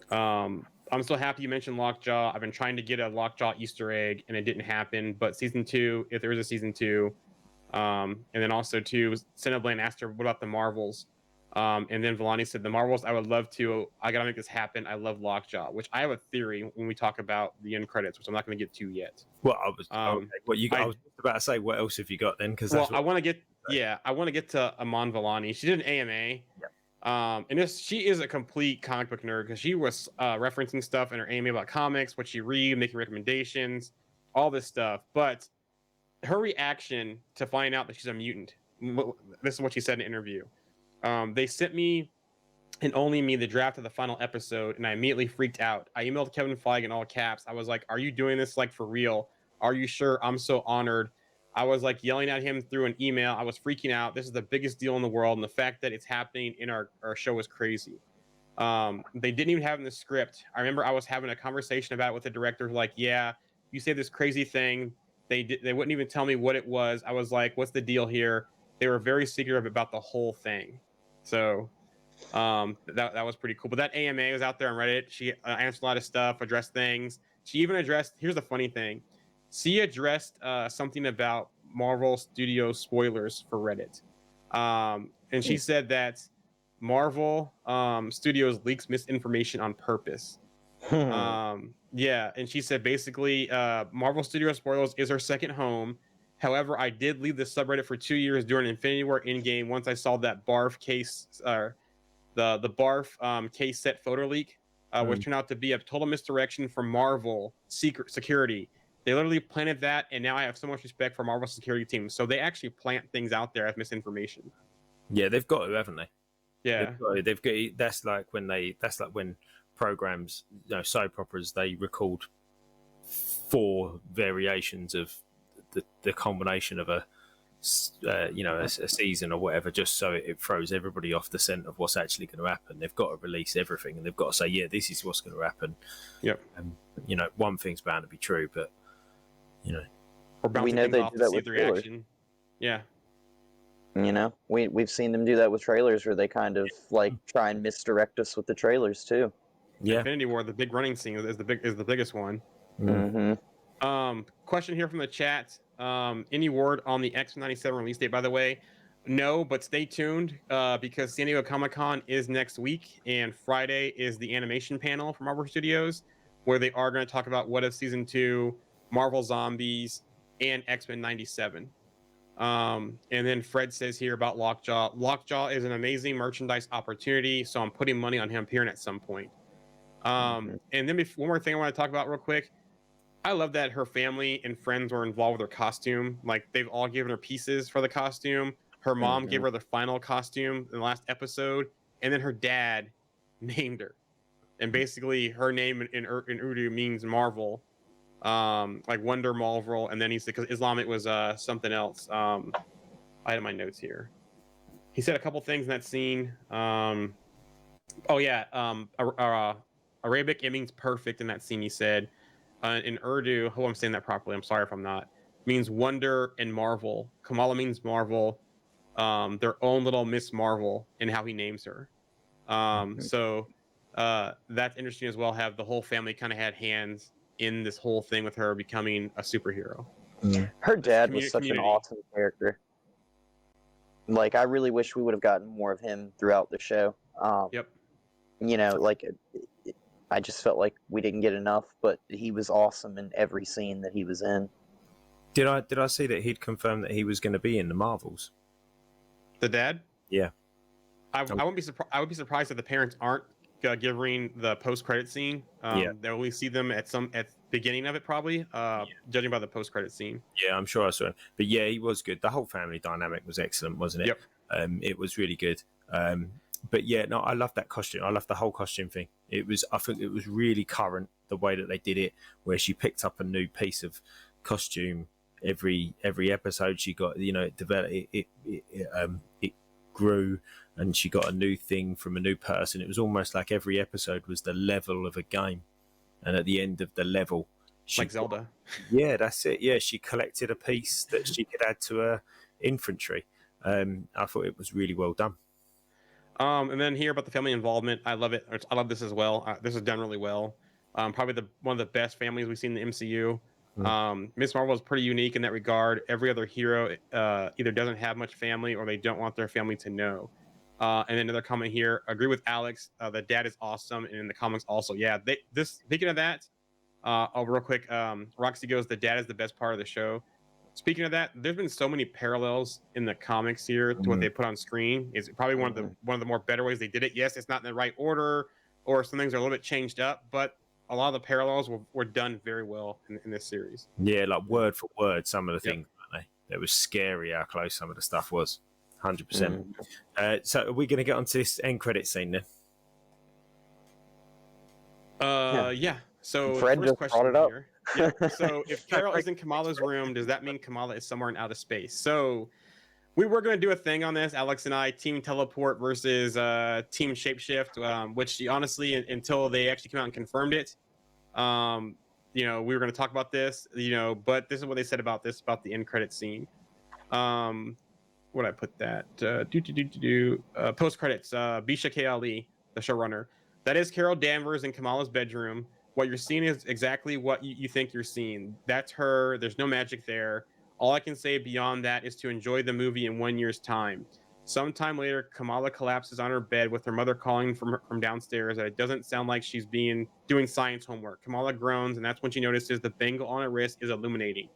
I'm so happy you mentioned Lockjaw. I've been trying to get a Lockjaw Easter egg and it didn't happen. But season 2, if there is a season 2, and then also too, Cinnablan asked her, what about the Marvels? And then Vellani said, the Marvels, I would love to. I got to make this happen. I love Lockjaw, which I have a theory when we talk about the end credits, which I'm not going to get to yet. Well, I was about to say, what else have you got then? Because I want to get to Aman Vellani. She did an AMA. And she is a complete comic book nerd, because she was referencing stuff in her AMA about comics, what she read, making recommendations, all this stuff. But her reaction to finding out that she's a mutant, this is what she said in an interview. They sent me and only me the draft of the final episode, and I immediately freaked out. I emailed Kevin Feige in all caps. I was like, are you doing this like for real? Are you sure? I'm so honored. I was like yelling at him through an email. I was freaking out. This is the biggest deal in the world, and the fact that it's happening in our show is crazy. They didn't even have it in the script. I remember I was having a conversation about it with the director, like, yeah, you say this crazy thing. They wouldn't even tell me what it was. I was like, what's the deal here? They were very secretive about the whole thing. So that was pretty cool. But that AMA was out there on Reddit. She answered a lot of stuff, addressed things. She even addressed, here's the funny thing. She addressed something about Marvel Studios spoilers for Reddit. And she said that Marvel Studios leaks misinformation on purpose. Yeah, and she said basically Marvel Studios spoilers is her second home. However, I did leave the subreddit for 2 years during Infinity War Endgame once I saw that Barf case, the Barf case set photo leak, which turned out to be a total misdirection from Marvel security. They literally planted that, and now I have so much respect for Marvel security teams. So they actually plant things out there as misinformation. Yeah, they've got to, haven't they? Yeah, they've got. That's like when programs, soap operas, they record 4 variations of the combination of a season or whatever, just so it throws everybody off the scent of what's actually going to happen. They've got to release everything, and they've got to say, yeah, this is what's going to happen. Yep. One thing's bound to be true, but we know they do that with trailers. Yeah. We've seen them do that with trailers, where they kind of like try and misdirect us with the trailers too. Yeah. Infinity War, the big running scene is the biggest one. Question here from the chat. Any word on the X-Men 97 release date, by the way? No, but stay tuned because San Diego Comic-Con is next week, and Friday is the animation panel from Marvel Studios, where they are going to talk about What If Season 2, Marvel Zombies, and X-Men 97. And then Fred says here about Lockjaw. Lockjaw is an amazing merchandise opportunity, so I'm putting money on him appearing at some point. And then one more thing I want to talk about real quick. I love that her family and friends were involved with her costume. Like, they've all given her pieces for the costume. Her mom gave her the final costume in the last episode, and then her dad named her. And basically, her name in Urdu means Marvel, like Wonder Marvel. And then he said, because Islam, it was something else. I had my notes here. He said a couple things in that scene. Arabic, it means perfect in that scene, he said. In Urdu, hope I'm saying that properly, I'm sorry if I'm not, means wonder and marvel. Kamala means Marvel, their own little Miss Marvel, and how he names her. So that's interesting as well, have the whole family kind of had hands in this whole thing with her becoming a superhero. Her dad was such an awesome character. Like, I really wish we would have gotten more of him throughout the show. Yep. I just felt like we didn't get enough, but he was awesome in every scene that he was in. Did I see that he'd confirmed that he was going to be in the Marvels? The dad. Yeah. I wouldn't be surprised. I would be surprised if the parents aren't giving the post-credit scene. Yeah. They'll only see them at the beginning of it, probably. Judging by the post-credit scene. Yeah, I'm sure I saw him. But yeah, he was good. The whole family dynamic was excellent, wasn't it? Yep. It was really good. But yeah, no, I love that costume. I love the whole costume thing. I think it was really current the way that they did it, where she picked up a new piece of costume every episode. She got, it developed, it grew, and she got a new thing from a new person. It was almost like every episode was the level of a game, and at the end of the level, Like Zelda. Yeah, that's it. Yeah, she collected a piece that she could add to her infantry. I thought it was really well done. And then here about the family involvement, I love it. I love this as well. This is done really well. Probably one of the best families we've seen in the MCU. Miss Marvel is pretty unique in that regard. Every other hero either doesn't have much family or they don't want their family to know. And then another comment here. Agree with Alex. The dad is awesome, and in the comics also. Yeah. Speaking of that, real quick. Roxy goes, the dad is the best part of the show. Speaking of that, there's been so many parallels in the comics here to what they put on screen. It's probably one of the more better ways they did it. Yes, it's not in the right order, or some things are a little bit changed up, but a lot of the parallels were done very well in this series. Yeah, like word for word, some of the things, weren't they? It was scary how close some of the stuff was. 100%. So are we going to get onto this end credit scene then? Yeah. So Fred the first just question brought it up. here. Yeah. So if Carol is in Kamala's room, does that mean Kamala is somewhere in outer space? So we were going to do a thing on this, Alex and I, team teleport versus team shapeshift, which honestly, until they actually came out and confirmed it, we were going to talk about this, but this is what they said about the end credit scene. What I put that? Post credits, Bisha K. Ali, the showrunner. That is Carol Danvers in Kamala's bedroom. What you're seeing is exactly what you think you're seeing. That's her. There's no magic there. All I can say beyond that is to enjoy the movie in 1 year's time. Sometime later, Kamala collapses on her bed with her mother calling from downstairs. It doesn't sound like she's doing science homework. Kamala groans, and that's when she notices the bangle on her wrist is illuminating.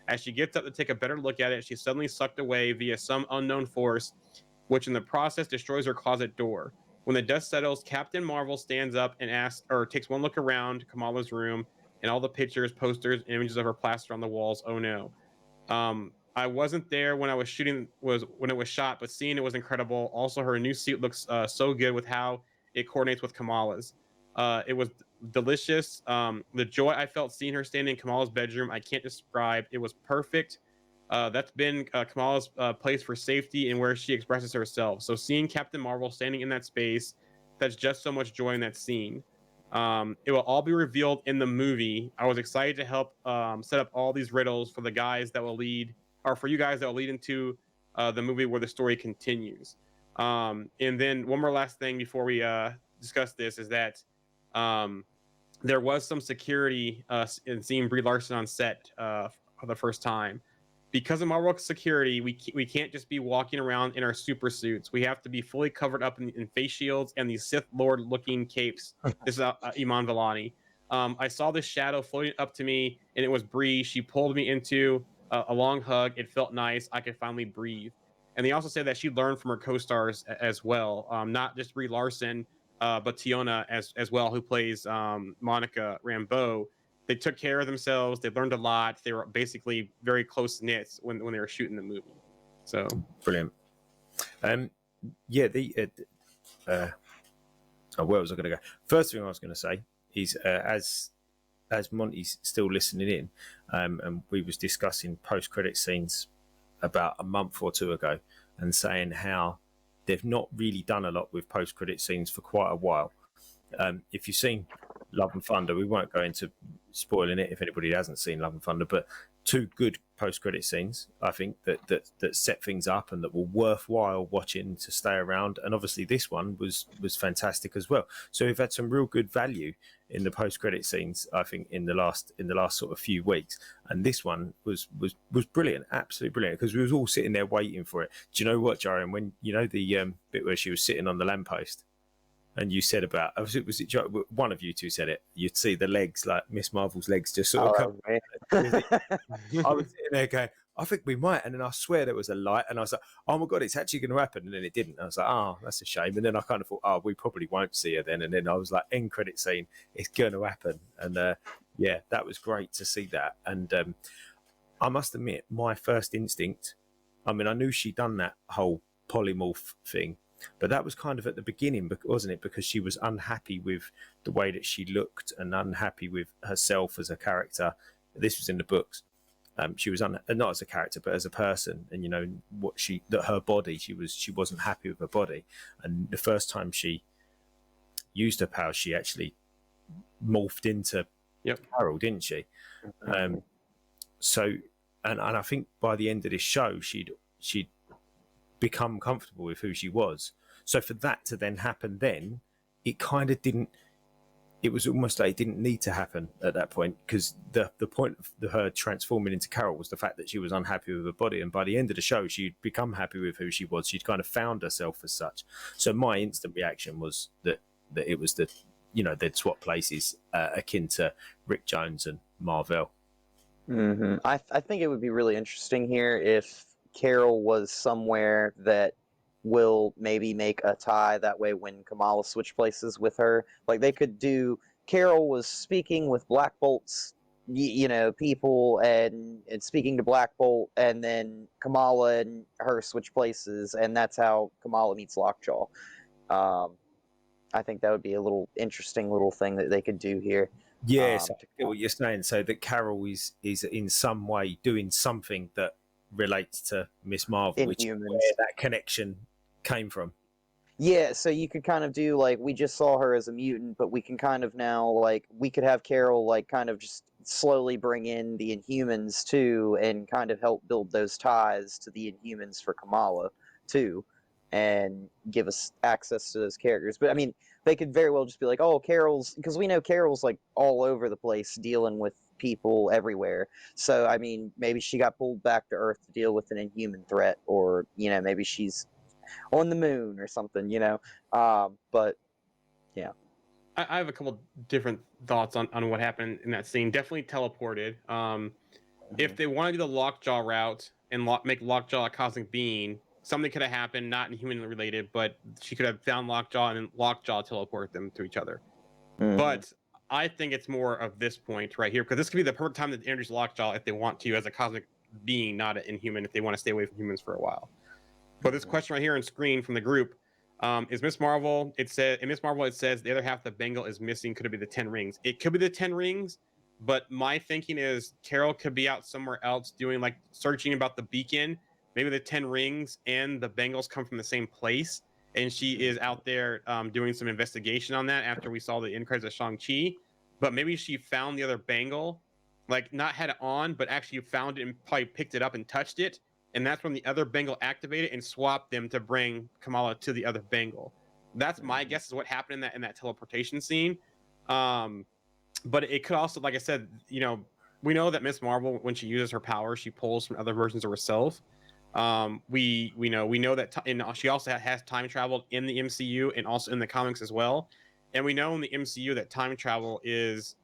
As she gets up to take a better look at it, she's suddenly sucked away via some unknown force, which in the process destroys her closet door. When the dust settles, Captain Marvel stands up and takes one look around Kamala's room, and all the pictures, posters, images of her plastered on the walls. Oh no. I wasn't there when when it was shot, but seeing it was incredible. Also, her new suit looks so good with how it coordinates with Kamala's. It was delicious. The joy I felt seeing her standing in Kamala's bedroom, I can't describe. It was perfect. That's been Kamala's place for safety and where she expresses herself. So seeing Captain Marvel standing in that space, that's just so much joy in that scene. It will all be revealed in the movie. I was excited to help set up all these riddles for the guys that will lead, or for you guys that will lead into the movie where the story continues. And then one more last thing before we discuss this is that there was some security in seeing Brie Larson on set for the first time. Because of Marvel security, we can't just be walking around in our super suits. We have to be fully covered up in face shields and these Sith Lord looking capes. This is Iman Vellani. I saw this shadow floating up to me, and it was Brie. She pulled me into a long hug. It felt nice. I could finally breathe. And they also said that she learned from her co-stars as well, not just Brie Larson, but Tiona as well, who plays Monica Rambeau. They took care of themselves. They learned a lot. They were basically very close knit when they were shooting the movie. So brilliant. Where was I going to go? First thing I was going to say is as Monty's still listening in, and we was discussing post-credit scenes about a month or two ago, and saying how they've not really done a lot with post-credit scenes for quite a while. If you've seen Love and Thunder, we won't go into spoiling it if anybody hasn't seen Love and Thunder, but two good post-credit scenes, I think, that set things up and that were worthwhile watching to stay around. And obviously this one was fantastic as well. So we've had some real good value in the post-credit scenes, I think, in the last sort of few weeks. And this one was brilliant, absolutely brilliant, because we was all sitting there waiting for it. Do you know what, Jaren? When the bit where she was sitting on the lamppost and you said about was it one of you two said it? You'd see the legs, like Miss Marvel's legs, just sort of come. I was sitting there going, I think we might, and then I swear there was a light, and I was like, oh my god, it's actually going to happen, and then it didn't. I was like, oh, that's a shame. And then I kind of thought, oh, we probably won't see her then. And then I was like, end credit scene, it's going to happen, and yeah, that was great to see that. And I must admit, my first instinct, I mean, I knew she'd done that whole polymorph thing, but that was kind of at the beginning, wasn't it? Because she was unhappy with the way that she looked and unhappy with herself as a character. This was in the books. She was not as a character, but as a person, and you know that her body. She wasn't happy with her body, and the first time she used her powers, she actually morphed into Carol, didn't she? So, and I think by the end of this show, she'd become comfortable with who she was. So for that to then happen, then it kind of didn't. It was almost like it didn't need to happen at that point, because the point of her transforming into Carol was the fact that she was unhappy with her body, and by the end of the show, she'd become happy with who she was. She'd kind of found herself as such. So my instant reaction was that it was they'd swap places, akin to Rick Jones and Marvel. Mm-hmm. I think it would be really interesting here if Carol was somewhere that will maybe make a tie. That way when Kamala switched places with her, like they could do, Carol was speaking with Black Bolt's people and speaking to Black Bolt, and then Kamala and her switch places, and that's how Kamala meets Lockjaw. I think that would be a little interesting little thing that they could do here. Yes, I get what you're saying. So that Carol is in some way doing something that relates to Miss Marvel, which is where that connection came from. Yeah, so you could kind of do, like, we just saw her as a mutant, but we can kind of now, like, we could have Carol, like, kind of just slowly bring in the Inhumans, too, and kind of help build those ties to the Inhumans for Kamala, too, and give us access to those characters. But, I mean, they could very well just be like, oh, Carol's, because we know Carol's, like, all over the place dealing with people everywhere. So, I mean, maybe she got pulled back to Earth to deal with an Inhuman threat, or, maybe she's on the moon or something, but yeah. I have a couple different thoughts on what happened in that scene. Definitely teleported. If they want to do the Lockjaw route and make Lockjaw a cosmic being, something could have happened, not Inhuman related, but she could have found Lockjaw and then Lockjaw teleport them to each other. But I think it's more of this point right here, because this could be the perfect time to introduce Lockjaw if they want to, as a cosmic being, not an Inhuman, if they want to stay away from humans for a while. But this question right here on screen from the group is Miss Marvel. It says the other half of the bangle is missing. Could it be the 10 rings? It could be the 10 rings, but my thinking is Carol could be out somewhere else doing, like, searching about the beacon. Maybe the 10 rings and the bangles come from the same place, and she is out there doing some investigation on that after we saw the end credits of Shang-Chi. But maybe she found the other bangle, like, not had it on, but actually found it and probably picked it up and touched it. And that's when the other bangle activated and swapped them to bring Kamala to the other bangle. That's my guess is what happened in that teleportation scene. But it could also, like I said, we know that Miss Marvel, when she uses her power, she pulls from other versions of herself. We know that she also has time traveled in the MCU and also in the comics as well. And we know in the MCU that time travel is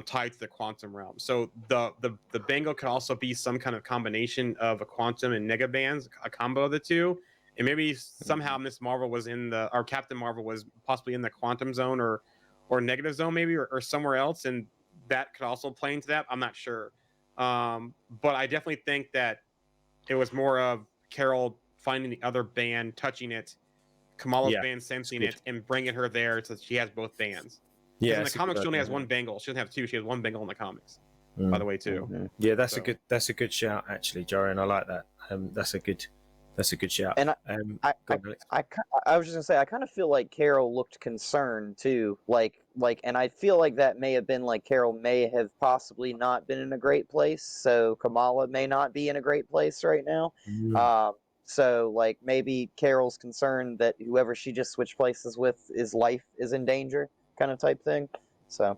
tied to the quantum realm. So the bangle could also be some kind of combination of a quantum and nega bands, a combo of the two. And maybe somehow Miss Marvel was or Captain Marvel was possibly in the quantum zone or negative zone maybe, or somewhere else. And that could also play into that. I'm not sure. But I definitely think that it was more of Carol finding the other band, touching it, Kamala's band sensing it, and bringing her there so she has both bands. Yeah, in the comics, she only has one bangle. She doesn't have two. She has one bangle in the comics, by the way, too. Yeah, that's a good shout, actually, Jory, and I like that. That's a good shout. And I was just gonna say, I kind of feel like Carol looked concerned too, and I feel like that may have been like Carol may have possibly not been in a great place, so Kamala may not be in a great place right now. So, like, maybe Carol's concerned that whoever she just switched places with, his life is in danger, kind of type thing. So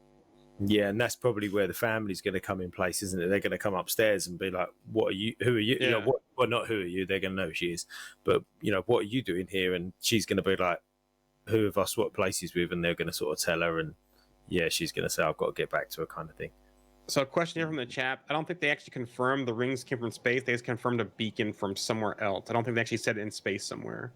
yeah, and that's probably where the family's going to come in place, isn't it? They're going to come upstairs and be like, "What are you? Who are you? Yeah. Well, not who are you? They're going to know who she is, but what are you doing here?" And she's going to be like, who have I swapped places with, and they're going to sort of tell her, and yeah, she's going to say, I've got to get back to her, kind of thing. So a question here from the chat. I don't think they actually confirmed the rings came from space. They just confirmed a beacon from somewhere else. I don't think they actually said it in space somewhere.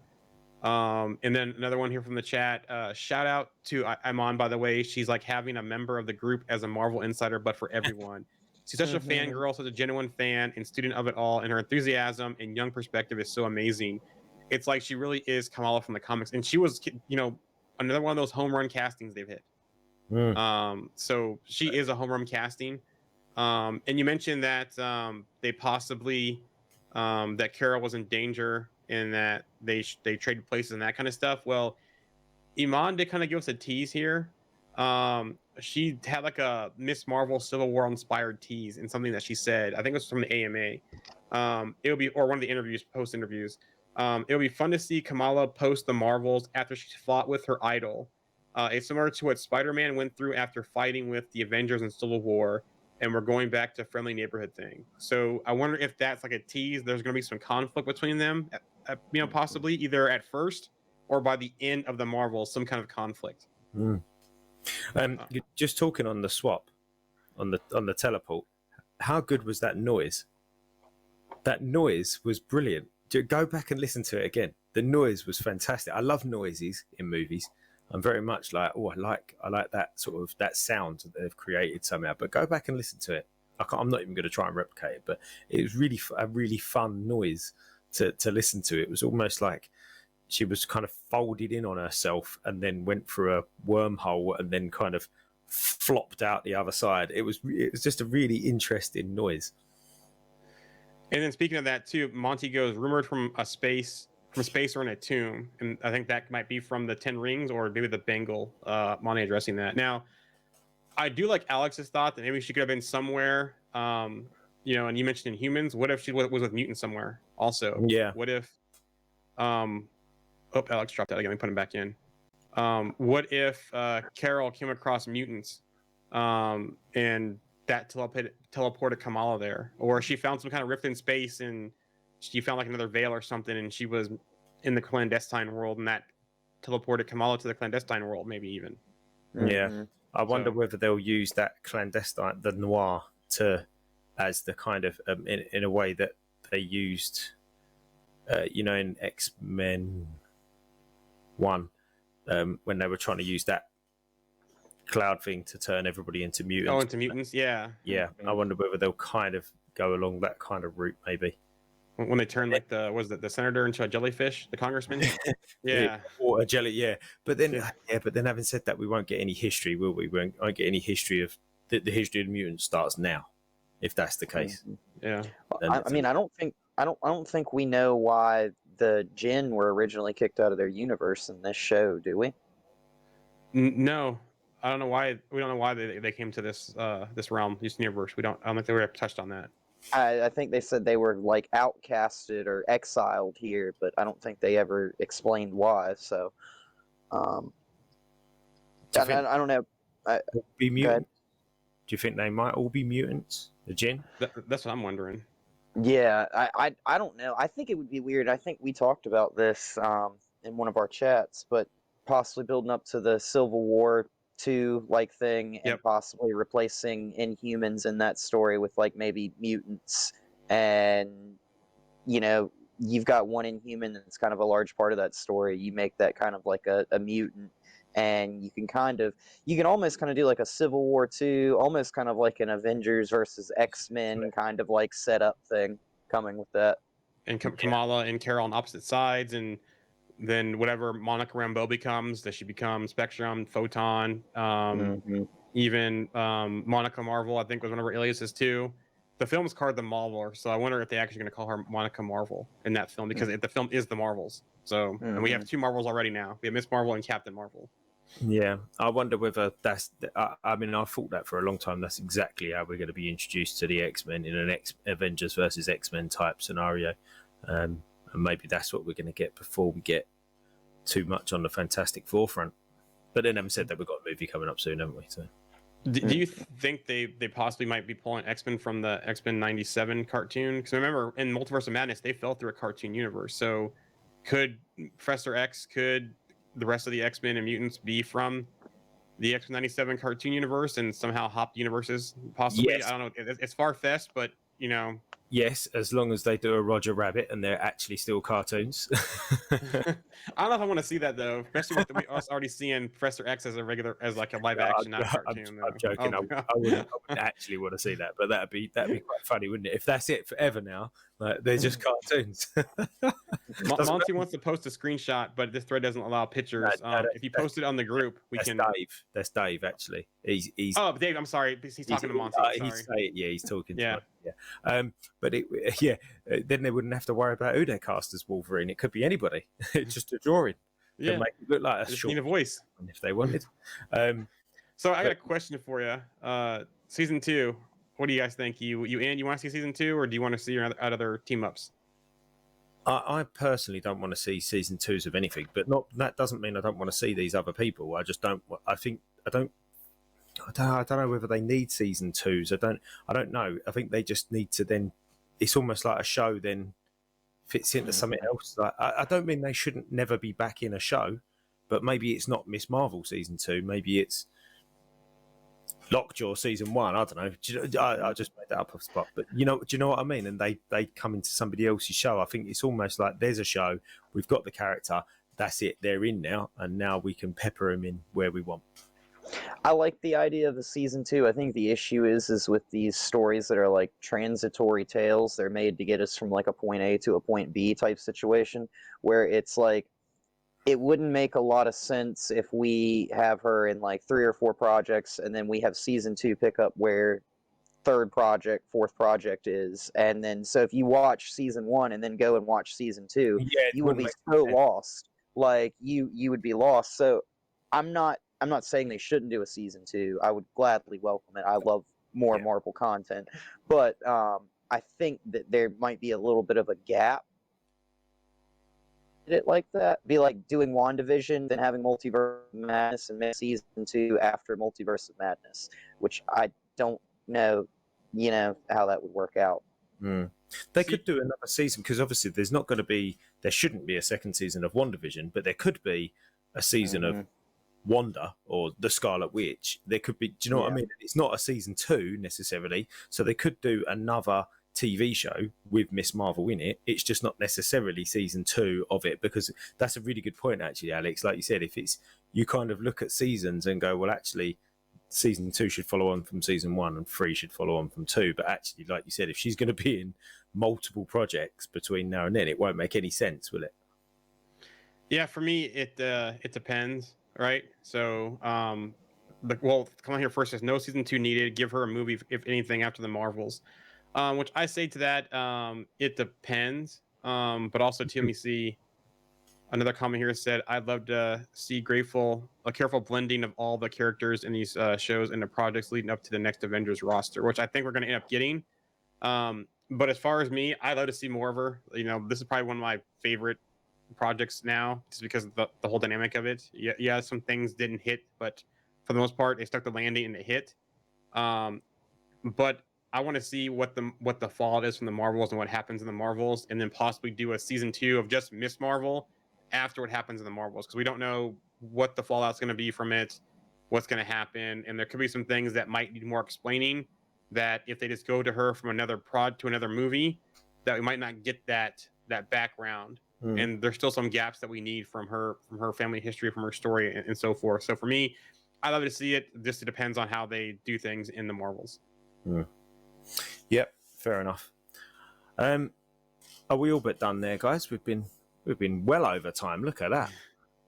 And then another one here from the chat. Shout out to I'm on, by the way. She's like having a member of the group as a Marvel insider, but for everyone. She's such a fangirl, such a genuine fan and student of it all, and her enthusiasm and young perspective is so amazing. It's like she really is Kamala from the comics, and she was, another one of those home run castings they've hit. So she is a home run casting. And you mentioned that they possibly that Carol was in danger and that they traded places and that kind of stuff. Well, Iman did kind of give us a tease here. She had like a Miss Marvel Civil War inspired tease and something that she said. I think it was from the AMA. It would be, or one of the interviews, post interviews. It would be fun to see Kamala post the Marvels after she fought with her idol. It's similar to what Spider-Man went through after fighting with the Avengers in Civil War, and we're going back to friendly neighborhood thing. So I wonder if that's like a tease. There's going to be some conflict between them, possibly either at first or by the end of the Marvels, some kind of conflict. Just talking on the swap, on the teleport, how good was that noise? That noise was brilliant. Go back and listen to it again. The noise was fantastic. I love noises in movies. I'm very much like, I like that sort of that sound that they've created somehow. But go back and listen to it. I'm not even going to try and replicate it, but it was really a really fun noise to listen to. It was almost like she was kind of folded in on herself and then went through a wormhole and then kind of flopped out the other side. It was just a really interesting noise. And then speaking of that too, Monty goes rumored from space or in a tomb, and I think that might be from the 10 Rings or maybe the Bengal. Monty addressing that. Now, I do like Alex's thought that maybe she could have been somewhere. And you mentioned in Humans. What if she was with mutants somewhere? Also, yeah. What if? Alex dropped out again. Let me put him back in. What if Carol came across mutants, and that teleported Kamala there, or she found some kind of rift in space and she found like another veil or something, and she was in the clandestine world, and that teleported Kamala to the clandestine world, maybe even. Yeah, I wonder whether they'll use that clandestine, the noir, as the kind of in a way that they used, in X-Men 1, when they were trying to use that cloud thing to turn everybody into mutants. Oh, into mutants, yeah. Yeah, I wonder whether they'll kind of go along that kind of route, maybe. When they turn like the senator into a jellyfish, the congressman. Yeah. Or a jelly, yeah. But then, having said that, we won't get any history, will we? We won't get any history of the history of the mutants starts now, if that's the case. Yeah. I mean, I don't think we know why the Jinn were originally kicked out of their universe in this show, do we? No, I don't know why. We don't know why they came to this realm, this universe. I don't think they were touched on that. I think they said they were like outcasted or exiled here, but I don't think they ever explained why. So, I don't know. Be mutant? Do you think they might all be mutants? The Jinn? That's what I'm wondering. Yeah, I don't know. I think it would be weird. I think we talked about this in one of our chats, but possibly building up to the Civil War 2 like thing, and possibly replacing Inhumans in that story with like maybe mutants, and you've got one Inhuman that's kind of a large part of that story. You make that kind of like a mutant, and you can almost kind of do like a Civil War 2, almost kind of like an Avengers versus X-Men kind of like setup thing coming with that. And Kamala and Carol on opposite sides, and then whatever Monica Rambeau becomes, that she becomes Spectrum, Photon, even Monica Marvel, I think was one of her aliases too. The film's called The Marvel, so I wonder if they're actually going to call her Monica Marvel in that film, because the film is The Marvels. So, and we have 2 Marvels already now. We have Miss Marvel and Captain Marvel. Yeah, I wonder whether that's. I mean, I thought that for a long time. That's exactly how we're going to be introduced to the X-Men in an Avengers versus X-Men type scenario. And maybe that's what we're going to get before we get too much on the Fantastic Four front. But then having said that, we've got a movie coming up soon, haven't we? So, do you think they possibly might be pulling X-Men from the X-Men 97 cartoon? Because remember, in Multiverse of Madness, they fell through a cartoon universe. So could Professor X, could the rest of the X-Men and mutants be from the X-Men 97 cartoon universe and somehow hop universes possibly. Yes. I don't know. It's far-fetched, but you know. Yes, as long as they do a Roger Rabbit and they're actually still cartoons. I don't know if I want to see that though, especially with us already seeing Professor X as like a live action, not a cartoon. I'm joking. I wouldn't actually want to see that, but that'd be quite funny, wouldn't it? If that's it forever now, like they're just cartoons. Monty wants to post a screenshot, but this thread doesn't allow pictures. If you post it on the group, we can. Dave. That's Dave. Actually, he's. Oh, Dave. I'm sorry. He's talking to Monty. He's talking. Yeah. To Monty, yeah. But then they wouldn't have to worry about who they cast as Wolverine. It could be anybody. It's just a drawing. Yeah. Make it look like a just short need a voice if they wanted. So I got a question for you. Season 2. What do you guys think? You want to see season 2, or do you want to see other team ups? I personally don't want to see season 2s of anything, but that doesn't mean I don't want to see these other people. I just don't. I don't know whether they need season 2s. I don't know. I think they just need to then. It's almost like a show then fits into something else. Like, I don't mean they shouldn't never be back in a show, but maybe it's not Miss Marvel season 2. Maybe it's Lockjaw season 1. I don't know. I just made that up off the spot, but do you know what I mean? And they come into somebody else's show. I think it's almost like there's a show. We've got the character. That's it. They're in now, and now we can pepper them in where we want. I like the idea of the season 2. I think the issue is with these stories that are like transitory tales. They're made to get us from like a point A to a point B type situation, where it's like it wouldn't make a lot of sense if we have her in like 3 or 4 projects, and then we have season 2 pick up where 3rd project, 4th project is, and then so if you watch season 1 and then go and watch season 2, you will be so lost. Like you would be lost. So I'm not saying they shouldn't do a season 2. I would gladly welcome it. I love more Marvel content, but I think that there might be a little bit of a gap. It like that, be like doing WandaVision, then having Multiverse of Madness, and season 2 after Multiverse of Madness, which I don't know, how that would work out. They could do another season because obviously there shouldn't be a second season of WandaVision, but there could be a season of Wanda or the Scarlet Witch. There could be, do you know what I mean? It's not a season 2 necessarily, so they could do another TV show with Miss Marvel in it. It's just not necessarily season 2 of it, because that's a really good point actually, Alex. Like you said, if it's, you kind of look at seasons and go, well, actually season 2 should follow on from season 1 and 3 should follow on from 2. But actually, like you said, if she's going to be in multiple projects between now and then, it won't make any sense, will it? Yeah, for me, it depends, right? So, come on here first. There's no season 2 needed. Give her a movie, if anything, after the Marvels. Which I say to that, it depends. But also, let me see. Another comment here said, I'd love to see a careful blending of all the characters in these shows and the projects leading up to the next Avengers roster, which I think we're going to end up getting. But as far as me, I'd love to see more of her. This is probably one of my favorite projects now, just because of the whole dynamic of it. Yeah, some things didn't hit, but for the most part, they stuck the landing and it hit. But I want to see what the fallout is from the Marvels and what happens in the Marvels, and then possibly do a season 2 of just Miss Marvel after what happens in the Marvels, because we don't know what the fallout's going to be from it, what's going to happen, and there could be some things that might need more explaining, that if they just go to her from another prod to another movie, that we might not get that background. And there's still some gaps that we need from her family history, from her story, and so forth. So for me, I love to see it. Just it depends on how they do things in the Marvels. Yep, fair enough. Are we all but done there, guys? We've been well over time. Look at that.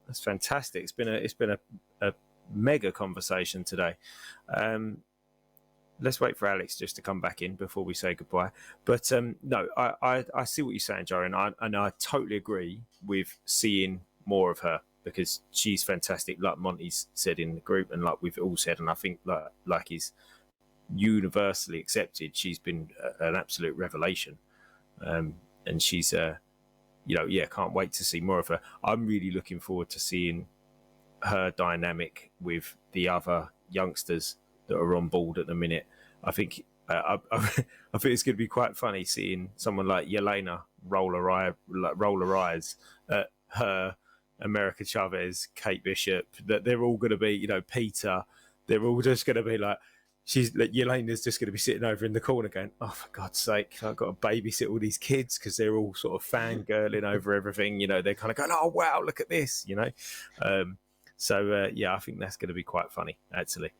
That's fantastic. It's been a mega conversation today. Let's wait for Alex just to come back in before we say goodbye. But no, I see what you're saying, Joe, and I totally agree with seeing more of her, because she's fantastic, like Monty's said in the group, and like we've all said, and I think like is universally accepted. She's been an absolute revelation, and she's can't wait to see more of her. I'm really looking forward to seeing her dynamic with the other youngsters that are on board at the minute. I think I think it's going to be quite funny seeing someone like Yelena roll her eyes at her America Chavez, Kate Bishop, that they're all going to be, Peter, they're all just going to be like, Yelena's just going to be sitting over in the corner going, oh, for God's sake, I've got to babysit all these kids because they're all sort of fangirling over everything. They're kind of going, oh, wow, look at this, So, I think that's going to be quite funny, actually,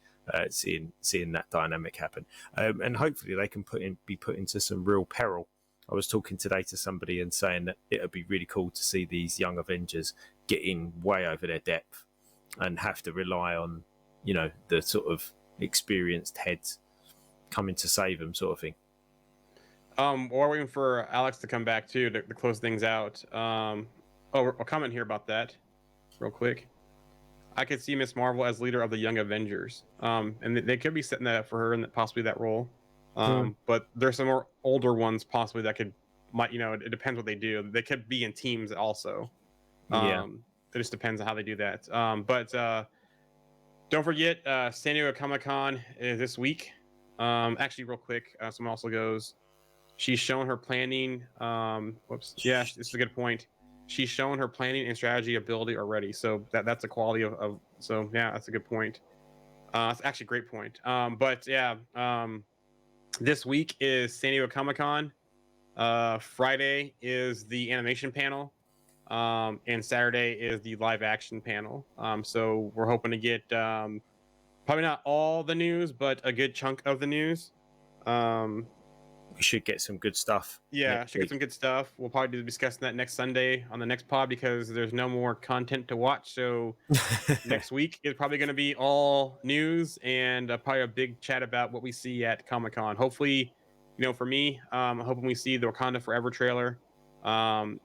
seeing that dynamic happen. And hopefully they can be put into some real peril. I was talking today to somebody and saying that it would be really cool to see these young Avengers getting way over their depth and have to rely on, the sort of experienced heads coming to save them, sort of thing. We're waiting for Alex to come back too to close things out. I'll comment here about that real quick. I could see Miss Marvel as leader of the Young Avengers, and they could be setting that up for her and possibly that role. But there's some more older ones possibly that it depends what they do. They could be in teams also. It just depends on how they do that. But don't forget, San Diego Comic-Con is this week. Actually, real quick, someone also goes, she's shown her planning. Yeah, this is a good point. She's shown her planning and strategy ability already. So that's a quality of so yeah, that's a good point. That's actually a great point. This week is San Diego Comic-Con. Friday is the animation panel. And Saturday is the live action panel. So we're hoping to get probably not all the news, but a good chunk of the news. We should get some good stuff. Yeah, should get some good stuff. We'll probably be discussing that next Sunday on the next pod because there's no more content to watch. So next week is probably going to be all news and probably a big chat about what we see at Comic-Con. Hopefully, for me, I'm hoping we see the Wakanda Forever trailer. I'm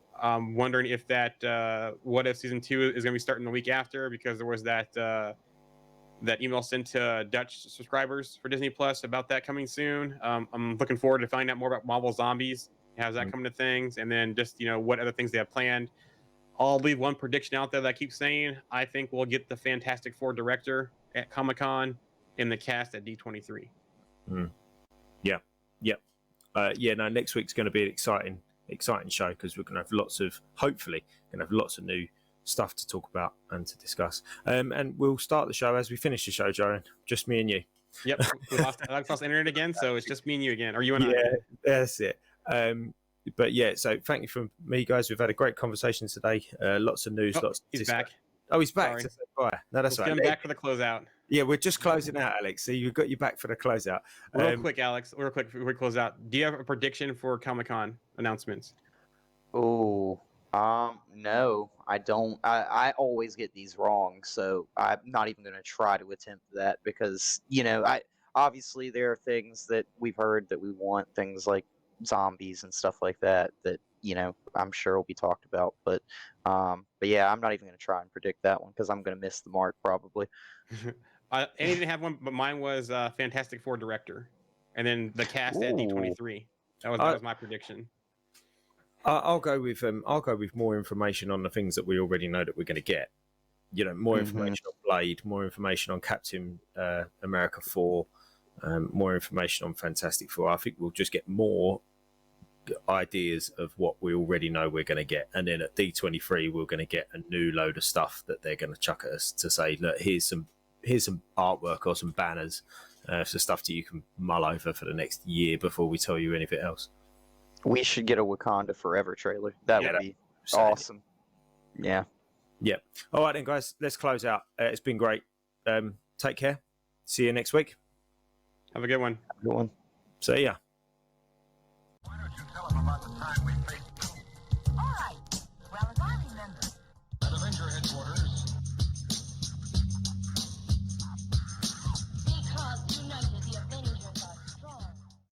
wondering if that What If Season 2 is going to be starting the week after because there was that email sent to Dutch subscribers for Disney Plus about that coming soon. I'm looking forward to finding out more about Marvel Zombies. How's that coming to things? And then just, what other things they have planned. I'll leave one prediction out there that I keep saying. I think we'll get the Fantastic Four director at Comic-Con and the cast at D23. Yeah. Next week's going to be an exciting show because we're going to have hopefully lots of new stuff to talk about and to discuss. And we'll start the show as we finish the show, Joan. Just me and you. Yep. Alex lost internet again, so it's just me and you again. Or you and I. Yeah, that's it. But yeah, so thank you from me, guys. We've had a great conversation today. Lots of news. He's back. Oh, he's back. Sorry. Bye. No, that's right. Come back for the closeout. Yeah, we're just closing out, Alex. So you've got you back for the closeout. Real quick, Alex. Real quick before we close out. Do you have a prediction for Comic-Con announcements? Oh, no, I don't. I always get these wrong, so I'm not even going to try to attempt that because, obviously there are things that we've heard that we want, things like zombies and stuff like that, I'm sure will be talked about. But yeah, I'm not even going to try and predict that one because I'm going to miss the mark probably. I didn't have one, but mine was Fantastic Four director, and then the cast at D23. That was my prediction. I'll go with more information on the things that we already know that we're going to get. More information on Blade, more information on Captain America 4, more information on Fantastic Four. I think we'll just get more ideas of what we already know we're going to get, and then at D23 we're going to get a new load of stuff that they're going to chuck at us to say, look, here's some artwork or some banners for stuff that you can mull over for the next year before we tell you anything else. We should get a Wakanda Forever trailer. That would be awesome. Yeah. All right then, guys. Let's close out. It's been great. Take care. See you next week. Have a good one. Good one. See ya. Why don't you tell him about the time